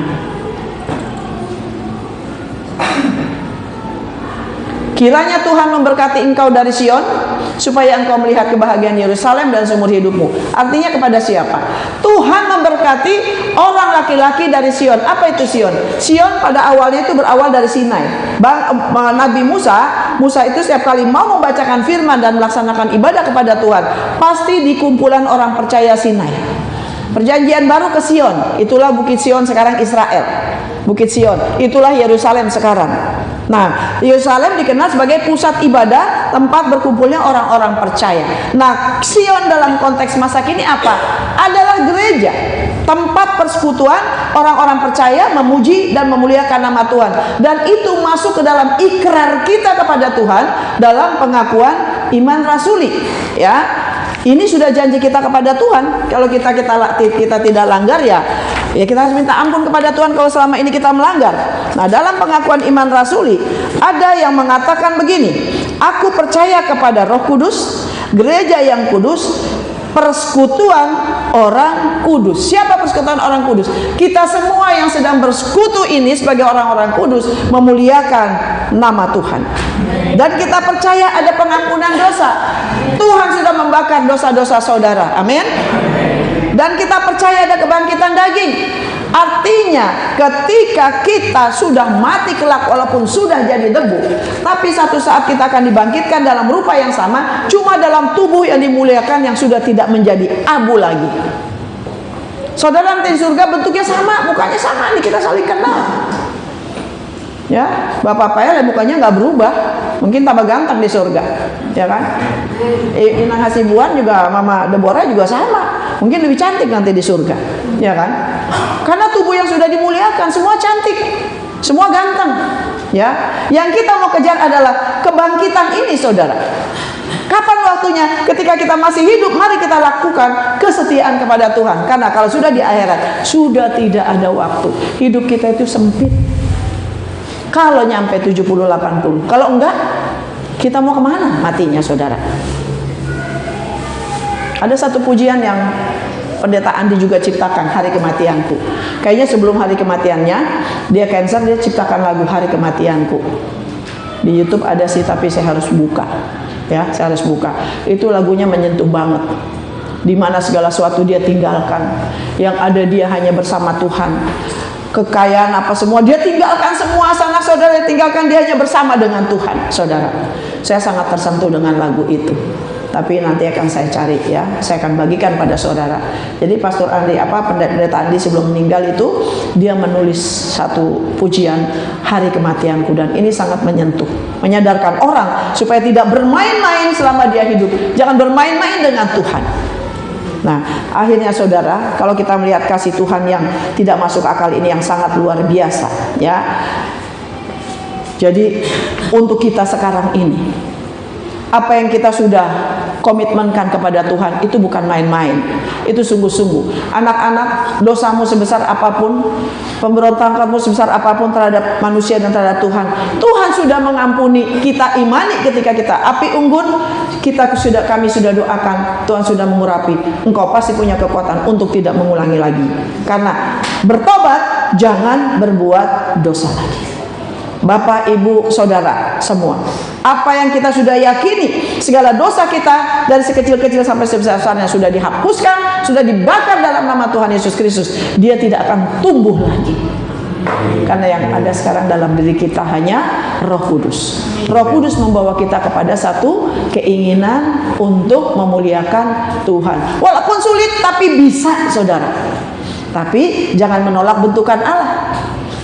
Kiranya Tuhan memberkati engkau dari Sion, supaya engkau melihat kebahagiaan Yerusalem dan seumur hidupmu. Artinya kepada siapa? Tuhan memberkati orang laki-laki dari Sion. Apa itu Sion? Sion pada awalnya itu berawal dari Sinai. Nabi Musa itu setiap kali mau membacakan firman dan melaksanakan ibadah kepada Tuhan, pasti di kumpulan orang percaya Sinai. Perjanjian baru ke Sion, itulah Bukit Sion sekarang Israel. Bukit Sion, itulah Yerusalem sekarang. Nah, Yerusalem dikenal sebagai pusat ibadah, tempat berkumpulnya orang-orang percaya. Nah, Sion dalam konteks masa kini apa? Adalah gereja, tempat persekutuan orang-orang percaya memuji dan memuliakan nama Tuhan. Dan itu masuk ke dalam ikrar kita kepada Tuhan dalam pengakuan iman rasuli. Ya, ini sudah janji kita kepada Tuhan. Kalau kita tidak langgar ya kita harus minta ampun kepada Tuhan kalau selama ini kita melanggar. Nah, dalam pengakuan iman rasuli ada yang mengatakan begini: aku percaya kepada Roh Kudus, gereja yang kudus, persekutuan orang kudus. Siapa persekutuan orang kudus? Kita semua yang sedang bersekutu ini sebagai orang-orang kudus memuliakan nama Tuhan. Dan kita percaya ada pengampunan dosa. Tuhan sudah membakar dosa-dosa saudara. Amin. Dan kita percaya ada kebangkitan daging. Artinya ketika kita sudah mati kelak walaupun sudah jadi debu, tapi satu saat kita akan dibangkitkan dalam rupa yang sama, cuma dalam tubuh yang dimuliakan yang sudah tidak menjadi abu lagi. Saudara nanti di surga bentuknya sama, mukanya sama, nih kita saling kenal. Ya, Bapak Pael mukanya nggak berubah, mungkin tambah ganteng di surga, ya kan? Inang Hasibuan juga, Mama Deborah juga sama, mungkin lebih cantik nanti di surga, ya kan? Karena tubuh yang sudah dimuliakan semua cantik, semua ganteng, ya. Yang kita mau kejar adalah kebangkitan ini, saudara. Kapan waktunya? Ketika kita masih hidup, mari kita lakukan kesetiaan kepada Tuhan. Karena kalau sudah di akhirat, sudah tidak ada waktu. Hidup kita itu sempit. Kalau nyampe 70-80, kalau enggak, kita mau kemana matinya, saudara? Ada satu pujian yang Pendeta Andi juga ciptakan, Hari Kematianku. Kayaknya sebelum hari kematiannya, dia cancer, dia ciptakan lagu Hari Kematianku. Di YouTube ada sih, tapi saya harus buka. Ya, saya harus buka. Itu lagunya menyentuh banget. Di mana segala sesuatu dia tinggalkan. Yang ada dia hanya bersama Tuhan. Kekayaan apa semua dia tinggalkan, semua sanak saudara dia tinggalkan, dia hanya bersama dengan Tuhan, saudara. Saya sangat tersentuh dengan lagu itu. Tapi nanti akan saya cari ya, saya akan bagikan pada saudara. Jadi Pastor Andi, Pendeta Andi sebelum meninggal itu dia menulis satu pujian Hari Kematianku, dan ini sangat menyentuh, menyadarkan orang supaya tidak bermain-main selama dia hidup. Jangan bermain-main dengan Tuhan. Nah, akhirnya saudara, kalau kita melihat kasih Tuhan yang tidak masuk akal ini yang sangat luar biasa ya. Jadi untuk kita sekarang ini, apa yang kita sudah komitmenkan kepada Tuhan itu bukan main-main. Itu sungguh-sungguh. Anak-anak, dosamu sebesar apapun, pemberontakanmu sebesar apapun terhadap manusia dan terhadap Tuhan, Tuhan sudah mengampuni. Kita imani ketika kita api unggun, kami sudah doakan, Tuhan sudah mengurapi. Engkau pasti punya kekuatan untuk tidak mengulangi lagi. Karena bertobat, jangan berbuat dosa lagi. Bapak, Ibu, Saudara semua, apa yang kita sudah yakini, segala dosa kita dari sekecil-kecil sampai sebesar-besarnya sudah dihapuskan, sudah dibakar dalam nama Tuhan Yesus Kristus. Dia tidak akan tumbuh lagi. Karena yang ada sekarang dalam diri kita hanya Roh Kudus. Roh Kudus membawa kita kepada satu keinginan untuk memuliakan Tuhan. Walaupun sulit tapi bisa, saudara. Tapi jangan menolak bentukan Allah.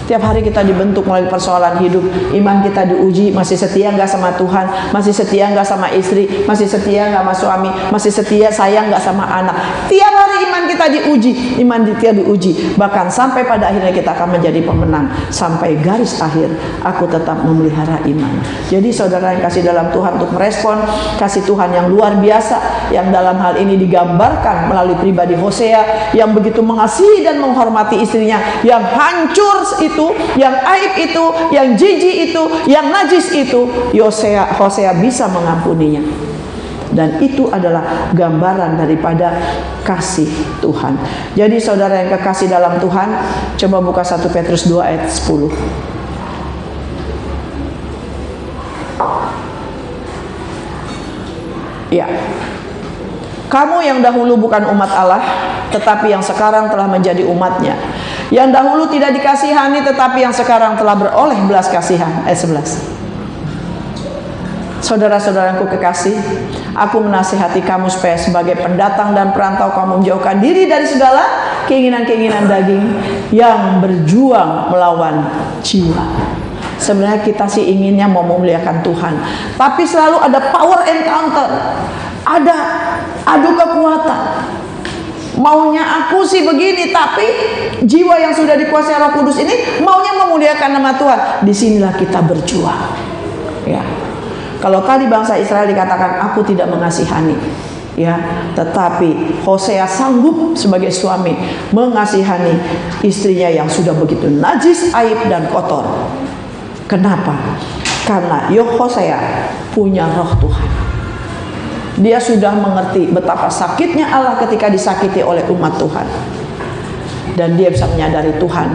Tiap hari kita dibentuk melalui persoalan hidup. Iman kita diuji, masih setia nggak sama Tuhan, masih setia nggak sama istri, masih setia nggak sama suami, masih setia sayang nggak sama anak. Tiap hari iman kita diuji, iman kita diuji. Bahkan sampai pada akhirnya kita akan menjadi pemenang. Sampai garis akhir, aku tetap memelihara iman. Jadi saudara yang kasih dalam Tuhan, untuk merespon kasih Tuhan yang luar biasa, yang dalam hal ini digambarkan melalui pribadi Hosea, yang begitu mengasihi dan menghormati istrinya, yang hancur itu, yang aib itu, yang jijik itu, yang najis itu, Hosea bisa mengampuninya. Dan itu adalah gambaran daripada kasih Tuhan. Jadi saudara yang kekasih dalam Tuhan, coba buka 1 Petrus 2 ayat 10. Ya. Kamu yang dahulu bukan umat Allah, tetapi yang sekarang telah menjadi umatnya. Yang dahulu tidak dikasihani, tetapi yang sekarang telah beroleh belas kasihan. Ayat 11. Saudara-saudaraku kekasih, aku menasihati kamu supaya sebagai pendatang dan perantau kamu menjauhkan diri dari segala keinginan-keinginan daging yang berjuang melawan jiwa. Sebenarnya kita sih inginnya mau memuliakan Tuhan, tapi selalu ada power encounter, ada adu kekuatan. Maunya aku sih begini, tapi jiwa yang sudah dikuasai Roh Kudus ini maunya memuliakan nama Tuhan. Disinilah kita berjuang. Ya, kalau tadi bangsa Israel dikatakan aku tidak mengasihani, ya, tetapi Hosea sanggup sebagai suami mengasihani istrinya yang sudah begitu najis, aib dan kotor. Kenapa? Karena Hosea punya Roh Tuhan. Dia sudah mengerti betapa sakitnya Allah ketika disakiti oleh umat Tuhan. Dan dia bisa menyadari, Tuhan,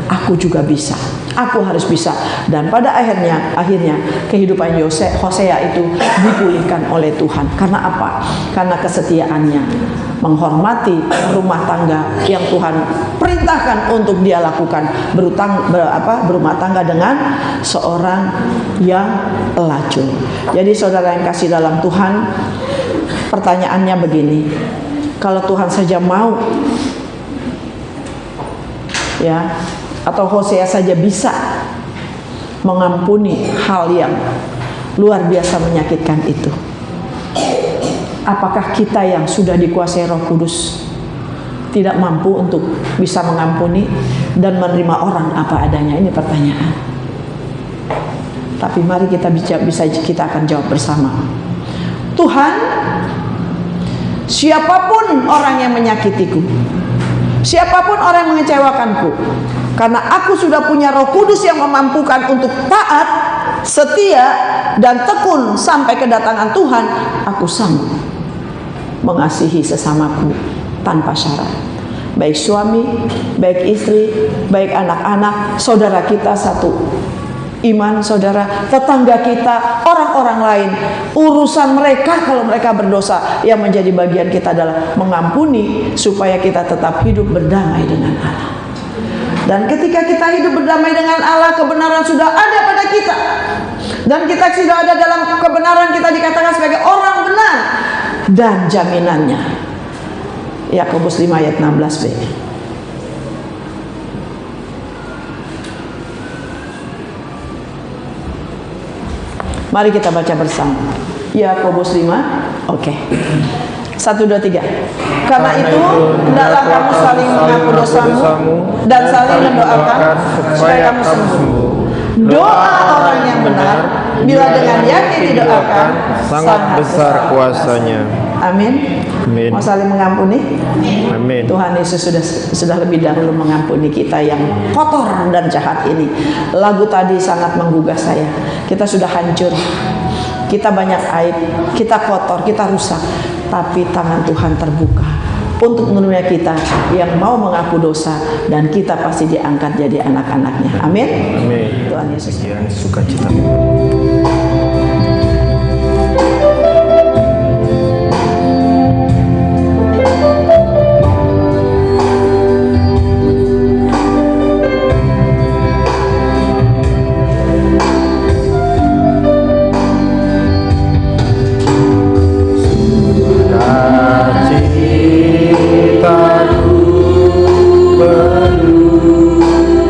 aku juga bisa. Aku harus bisa. Dan pada akhirnya kehidupan Hosea itu dipulihkan oleh Tuhan. Karena apa? Karena kesetiaannya menghormati rumah tangga yang Tuhan perintahkan untuk dia lakukan, berumah tangga dengan seorang yang pelacur. Jadi saudara yang kasih dalam Tuhan, pertanyaannya begini, kalau Tuhan saja mau, ya, atau Hosea saja bisa mengampuni hal yang luar biasa menyakitkan itu, apakah kita yang sudah dikuasai Roh Kudus tidak mampu untuk bisa mengampuni dan menerima orang apa adanya? Ini pertanyaan. Tapi mari kita akan jawab bersama. Tuhan, siapapun orang yang menyakitiku, siapapun orang yang mengecewakanku, karena aku sudah punya Roh Kudus yang memampukan untuk taat, setia, dan tekun sampai kedatangan Tuhan, aku sanggup mengasihi sesamaku tanpa syarat. Baik suami, baik istri, baik anak-anak, saudara kita satu iman, saudara, tetangga kita, orang-orang lain. Urusan mereka kalau mereka berdosa, yang menjadi bagian kita adalah mengampuni supaya kita tetap hidup berdamai dengan Allah. Dan ketika kita hidup berdamai dengan Allah, kebenaran sudah ada pada kita. Dan kita sudah ada dalam kebenaran, kita dikatakan sebagai orang benar. Dan jaminannya Yakobus 5 ayat 16b. Mari kita baca bersama Yakobus 5. Oke. 1, 2, 3. Karena itu hendaklah kamu saling mengaku dosamu dan saling mendoakan supaya kamu sembuh. Doa orang yang benar bila dengan yakin didoakan sangat besar kuasanya. Amin. Amin. Mau saling mengampuni? Amin. Tuhan Yesus sudah lebih dahulu mengampuni kita yang kotor dan jahat ini. Lagu tadi sangat menggugah saya. Kita sudah hancur, kita banyak aib, kita kotor, kita rusak. Tapi tangan Tuhan terbuka untuk menerima kita yang mau mengaku dosa, dan kita pasti diangkat jadi anak-anaknya. Amin. Amin. Tuhan Yesus. Yang sukacita.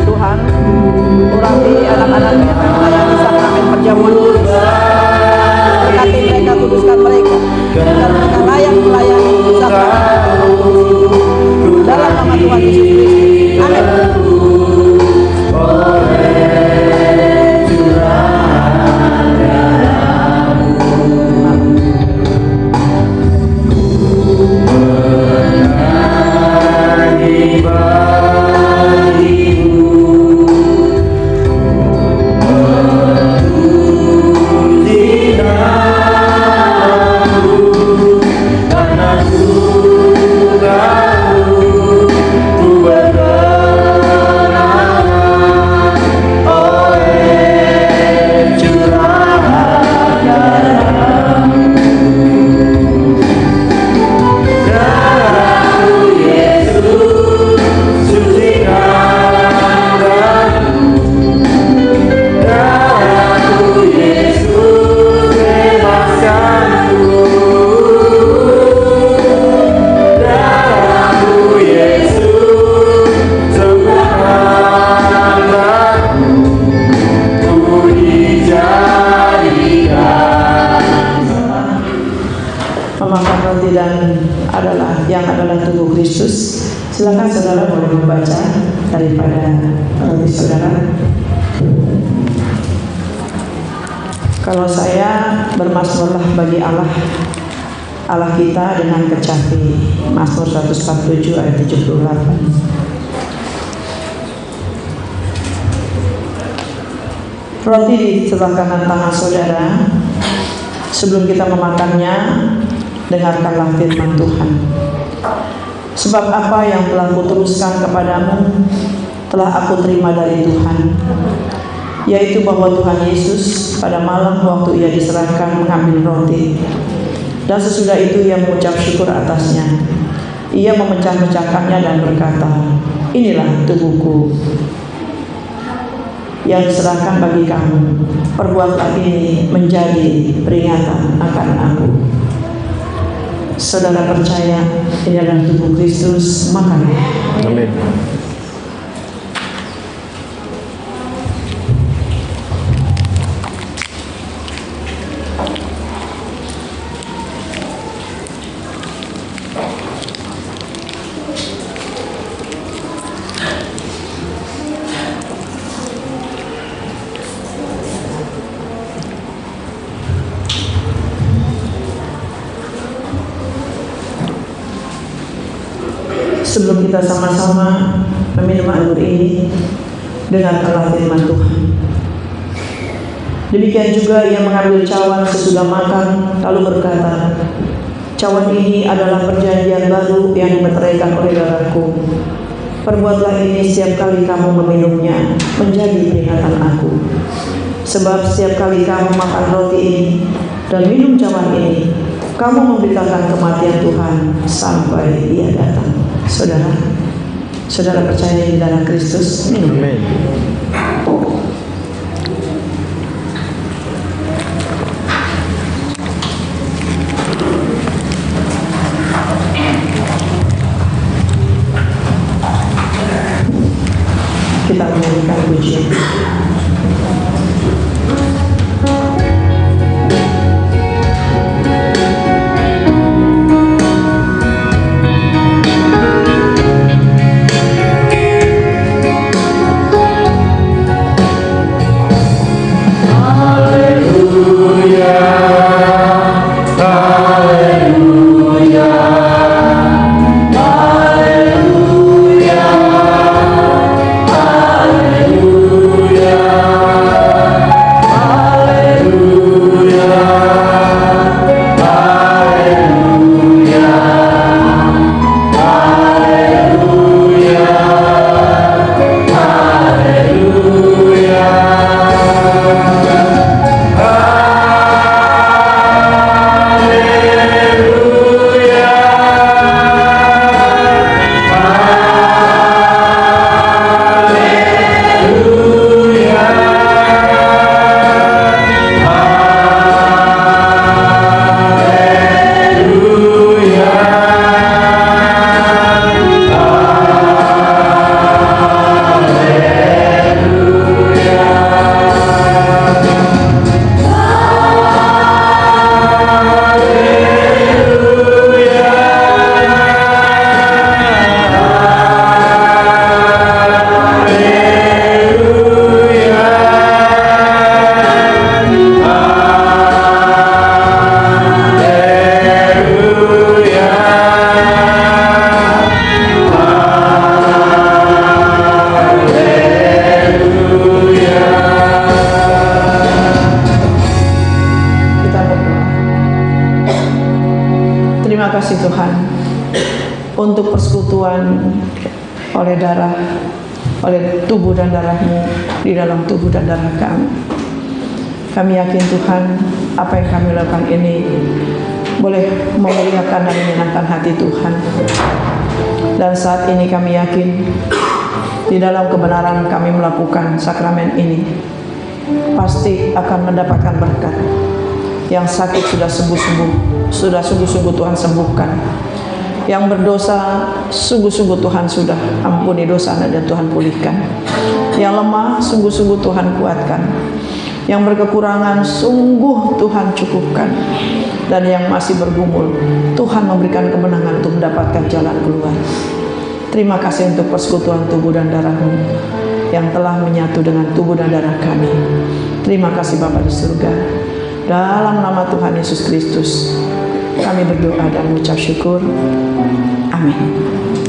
Tuhan, urapi anak-anaknya yang melayani sakramen perjamuan kudus. Berkati mereka, kuduskan mereka, dan mereka layak melayani sakramen perjamuan kudus. Dalam nama Tuhan Yesus Kristus. Amin. Memakan roti dan yang adalah tubuh Kristus. Silakan saudara boleh membaca daripada roti saudara. Kalau saya bermasmurlah bagi Allah kita dengan kecapi. Mazmur 147 ayat 78. Roti di sebelah kanan tangan saudara. Sebelum kita memakannya, dengarkanlah firman Tuhan. Sebab apa yang telah kuteruskan kepadamu telah aku terima dari Tuhan, yaitu bahwa Tuhan Yesus pada malam waktu ia diserahkan mengambil roti, dan sesudah itu ia mengucap syukur atasnya. Ia memecah-mecahkannya dan berkata, inilah tubuhku yang diserahkan bagi kamu. Perbuatlah ini menjadi peringatan akan aku. Saudara percaya ini adalah tubuh Kristus, makanlah. Amin. sebelum kita sama-sama meminum anggur ini, dengarkanlah firman Tuhan. Demikian juga ia mengambil cawan sesudah makan, lalu berkata, "Cawan ini adalah perjanjian baru yang dimeteraikan oleh darahku. Perbuatlah ini setiap kali kamu meminumnya, menjadi peringatan aku. Sebab setiap kali kamu makan roti ini dan minum cawan ini, kamu memberitakan kematian Tuhan sampai Ia datang." Saudara percaya di darah Kristus, minum. Amin. Kita menyanyikan pujian. Untuk persekutuan oleh tubuh dan darah-Mu di dalam tubuh dan darah kami. Kami yakin Tuhan, apa yang kami lakukan ini boleh memuliakan dan menyenangkan hati Tuhan. Dan saat ini kami yakin di dalam kebenaran kami melakukan sakramen ini pasti akan mendapatkan berkat. Yang sakit sudah sembuh-sembuh, sudah sungguh-sungguh Tuhan sembuhkan. Yang berdosa sungguh-sungguh Tuhan sudah ampuni dosanya dan Tuhan pulihkan. Yang lemah sungguh-sungguh Tuhan kuatkan. Yang berkekurangan sungguh Tuhan cukupkan. Dan yang masih bergumul Tuhan memberikan kemenangan untuk mendapatkan jalan keluar. Terima kasih untuk persekutuan tubuh dan darah-Mu yang telah menyatu dengan tubuh dan darah kami. Terima kasih Bapa di surga. Dalam nama Tuhan Yesus Kristus kami berdoa dan mengucap syukur. Amin.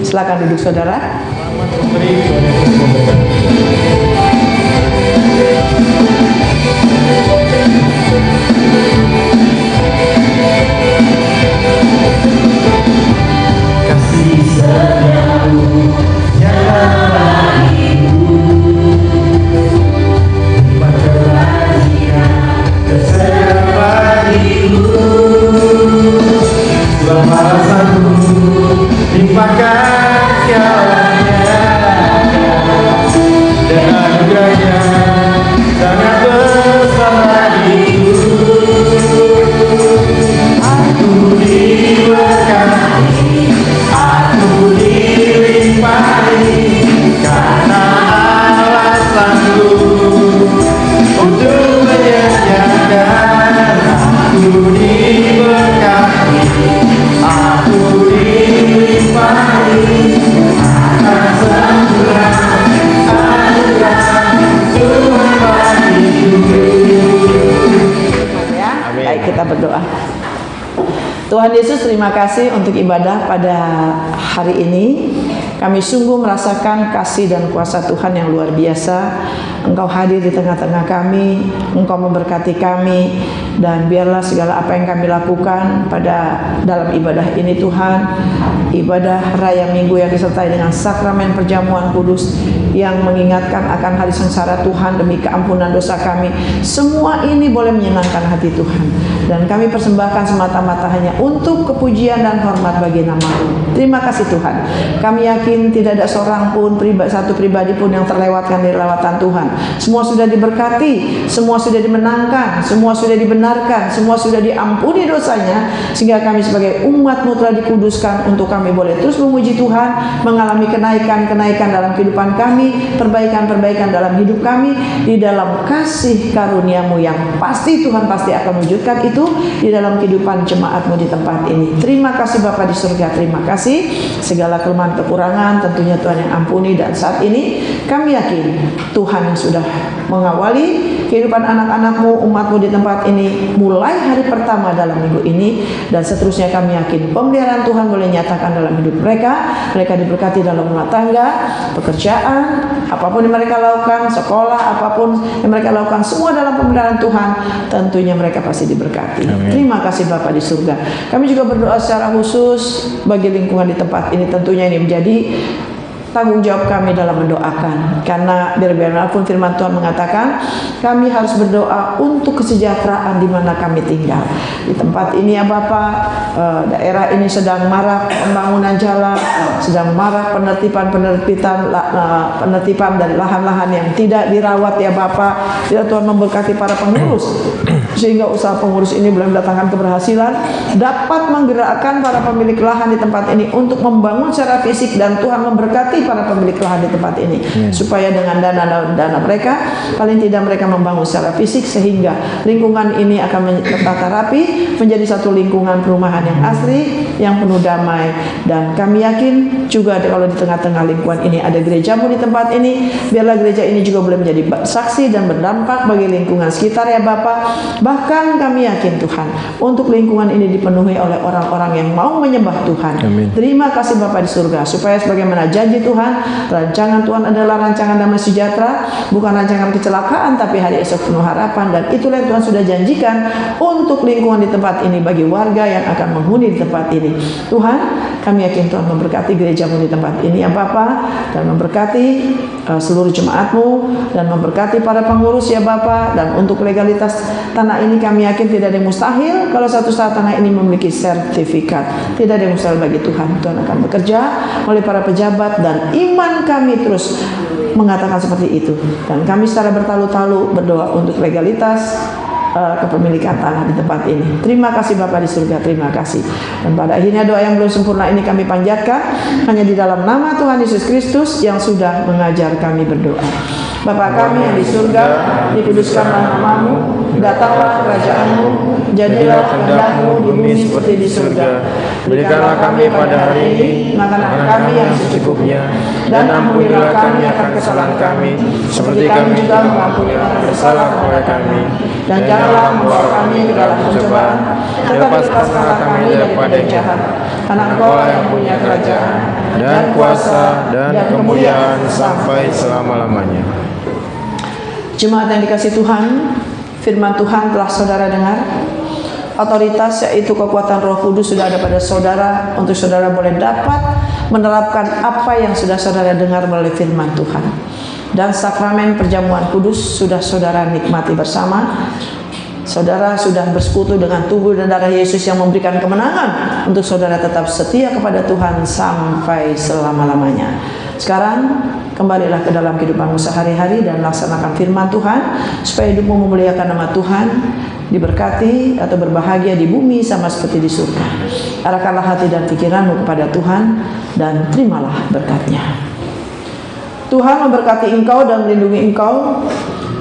Silakan duduk saudara. Kasih setiamu yang bagimu, berkelanjutan tersedia bagimu. Balasanmu limpahkan segalanya, dan anugerahnya sangat besar bagiku. Aku diberkati, aku dilimpahi, karena alasanku untuk menyediakan. Aku diberkati, aku dilimpahi, Tuhan Yesus, terima kasih untuk ibadah pada hari ini. Kami sungguh merasakan kasih dan kuasa Tuhan yang luar biasa. Engkau hadir di tengah-tengah kami, Engkau memberkati kami, dan biarlah segala apa yang kami lakukan pada dalam ibadah ini Tuhan, ibadah raya minggu yang disertai dengan sakramen perjamuan kudus yang mengingatkan akan hari sengsara Tuhan demi keampunan dosa kami, semua ini boleh menyenangkan hati Tuhan, dan kami persembahkan semata-mata hanya untuk kepujian dan hormat bagi nama-Mu. Terima kasih Tuhan. Kami yakin tidak ada seorang pun, satu pribadi pun yang terlewatkan dari lawatan Tuhan. Semua sudah diberkati, semua sudah dimenangkan, semua sudah dibenarkan, semua sudah diampuni dosanya, sehingga kami sebagai umat-Mu telah dikuduskan untuk kami boleh terus memuji Tuhan, mengalami kenaikan-kenaikan dalam kehidupan kami, perbaikan-perbaikan dalam hidup kami, di dalam kasih karunia-Mu yang pasti Tuhan pasti akan wujudkan itu di dalam kehidupan jemaat-Mu di tempat ini. Terima kasih Bapa di surga, terima kasih. Segala kelemahan kekurangan tentunya Tuhan yang ampuni, dan saat ini kami yakin Tuhan yang sudah mengawali kehidupan anak-anak-Mu, umat-Mu di tempat ini mulai hari pertama dalam minggu ini, dan seterusnya kami yakin pemeliharaan Tuhan boleh nyatakan dalam hidup mereka. Mereka diberkati dalam rumah tangga, pekerjaan, apapun yang mereka lakukan, sekolah, apapun yang mereka lakukan, semua dalam pemeliharaan Tuhan, tentunya mereka pasti diberkati. Amin. Terima kasih Bapa di surga. Kami juga berdoa secara khusus bagi lingkungan di tempat ini, tentunya ini menjadi tanggung jawab kami dalam mendoakan, karena bagaimanapun firman Tuhan mengatakan kami harus berdoa untuk kesejahteraan di mana kami tinggal. Di tempat ini ya Bapak, daerah ini sedang marak pembangunan jalan, sedang marak penertiban dari lahan-lahan yang tidak dirawat ya Bapak. Tidak, Tuhan memberkati para pengurus sehingga usaha pengurus ini boleh mendatangkan keberhasilan, dapat menggerakkan para pemilik lahan di tempat ini untuk membangun secara fisik, dan Tuhan memberkati para pemilik lahan di tempat ini, supaya dengan dana mereka paling tidak mereka membangun secara fisik, sehingga lingkungan ini akan tertata rapi menjadi satu lingkungan perumahan yang asri, yang penuh damai. Dan kami yakin juga kalau di tengah-tengah lingkungan ini ada gereja-Mu di tempat ini, biarlah gereja ini juga boleh menjadi saksi dan berdampak bagi lingkungan sekitar ya Bapak. Bahkan kami yakin Tuhan, untuk lingkungan ini dipenuhi oleh orang-orang yang mau menyembah Tuhan. Amin. Terima kasih Bapa di surga, supaya sebagaimana janji Tuhan, rancangan Tuhan adalah rancangan damai sejahtera, bukan rancangan kecelakaan, tapi hari esok penuh harapan. Dan itulah yang Tuhan sudah janjikan untuk lingkungan di tempat ini, bagi warga yang akan menghuni di tempat ini. Tuhan, kami yakin Tuhan memberkati gereja-Mu di tempat ini ya Bapa, dan memberkati seluruh jemaat-Mu, dan memberkati para pengurus ya Bapa. Dan untuk legalitas tanah ini kami yakin tidak ada yang mustahil kalau satu saat tanah ini memiliki sertifikat. Tidak ada yang mustahil bagi Tuhan. Tuhan akan bekerja oleh para pejabat, dan iman kami terus mengatakan seperti itu. Dan kami secara bertalu-talu berdoa untuk legalitas kepemilikan tanah di tempat ini. Terima kasih Bapa di surga, terima kasih. Dan pada akhirnya doa yang belum sempurna ini kami panjatkan hanya di dalam nama Tuhan Yesus Kristus yang sudah mengajar kami berdoa. Bapa kami yang di surga, dikuduskanlah nama-Mu, datanglah kerajaan-Mu, jadilah kehendak-Mu di bumi seperti di surga. Berikanlah kami pada hari ini makanan kami yang secukupnya, dan ampunilah kami akan kesalahan kami, seperti kami juga mengampuni orang bersalah kepada kami. Dan janganlah membawa kami ke dalam pencobaan, tetapi lepaskanlah kami daripada yang jahat. Karena Engkau yang punya kerajaan, dan kuasa, dan kemuliaan sampai selama-lamanya. Jemaat yang dikasihi Tuhan, firman Tuhan telah saudara dengar. Otoritas, yaitu kekuatan Roh Kudus, sudah ada pada saudara, untuk saudara boleh dapat menerapkan apa yang sudah saudara dengar melalui firman Tuhan. Dan sakramen perjamuan kudus sudah saudara nikmati bersama. Saudara sudah bersekutu dengan tubuh dan darah Yesus yang memberikan kemenangan untuk saudara tetap setia kepada Tuhan sampai selama-lamanya. Sekarang kembalilah ke dalam kehidupanmu sehari-hari dan laksanakan firman Tuhan, supaya hidupmu memuliakan nama Tuhan, diberkati atau berbahagia di bumi sama seperti di surga. Arahkanlah hati dan pikiranmu kepada Tuhan, dan terimalah berkat-Nya. Tuhan memberkati engkau dan melindungi engkau.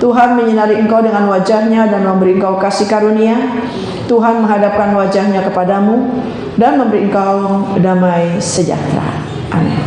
Tuhan menyinari engkau dengan wajah-Nya dan memberi engkau kasih karunia. Tuhan menghadapkan wajah-Nya kepadamu dan memberi engkau damai sejahtera. Amin.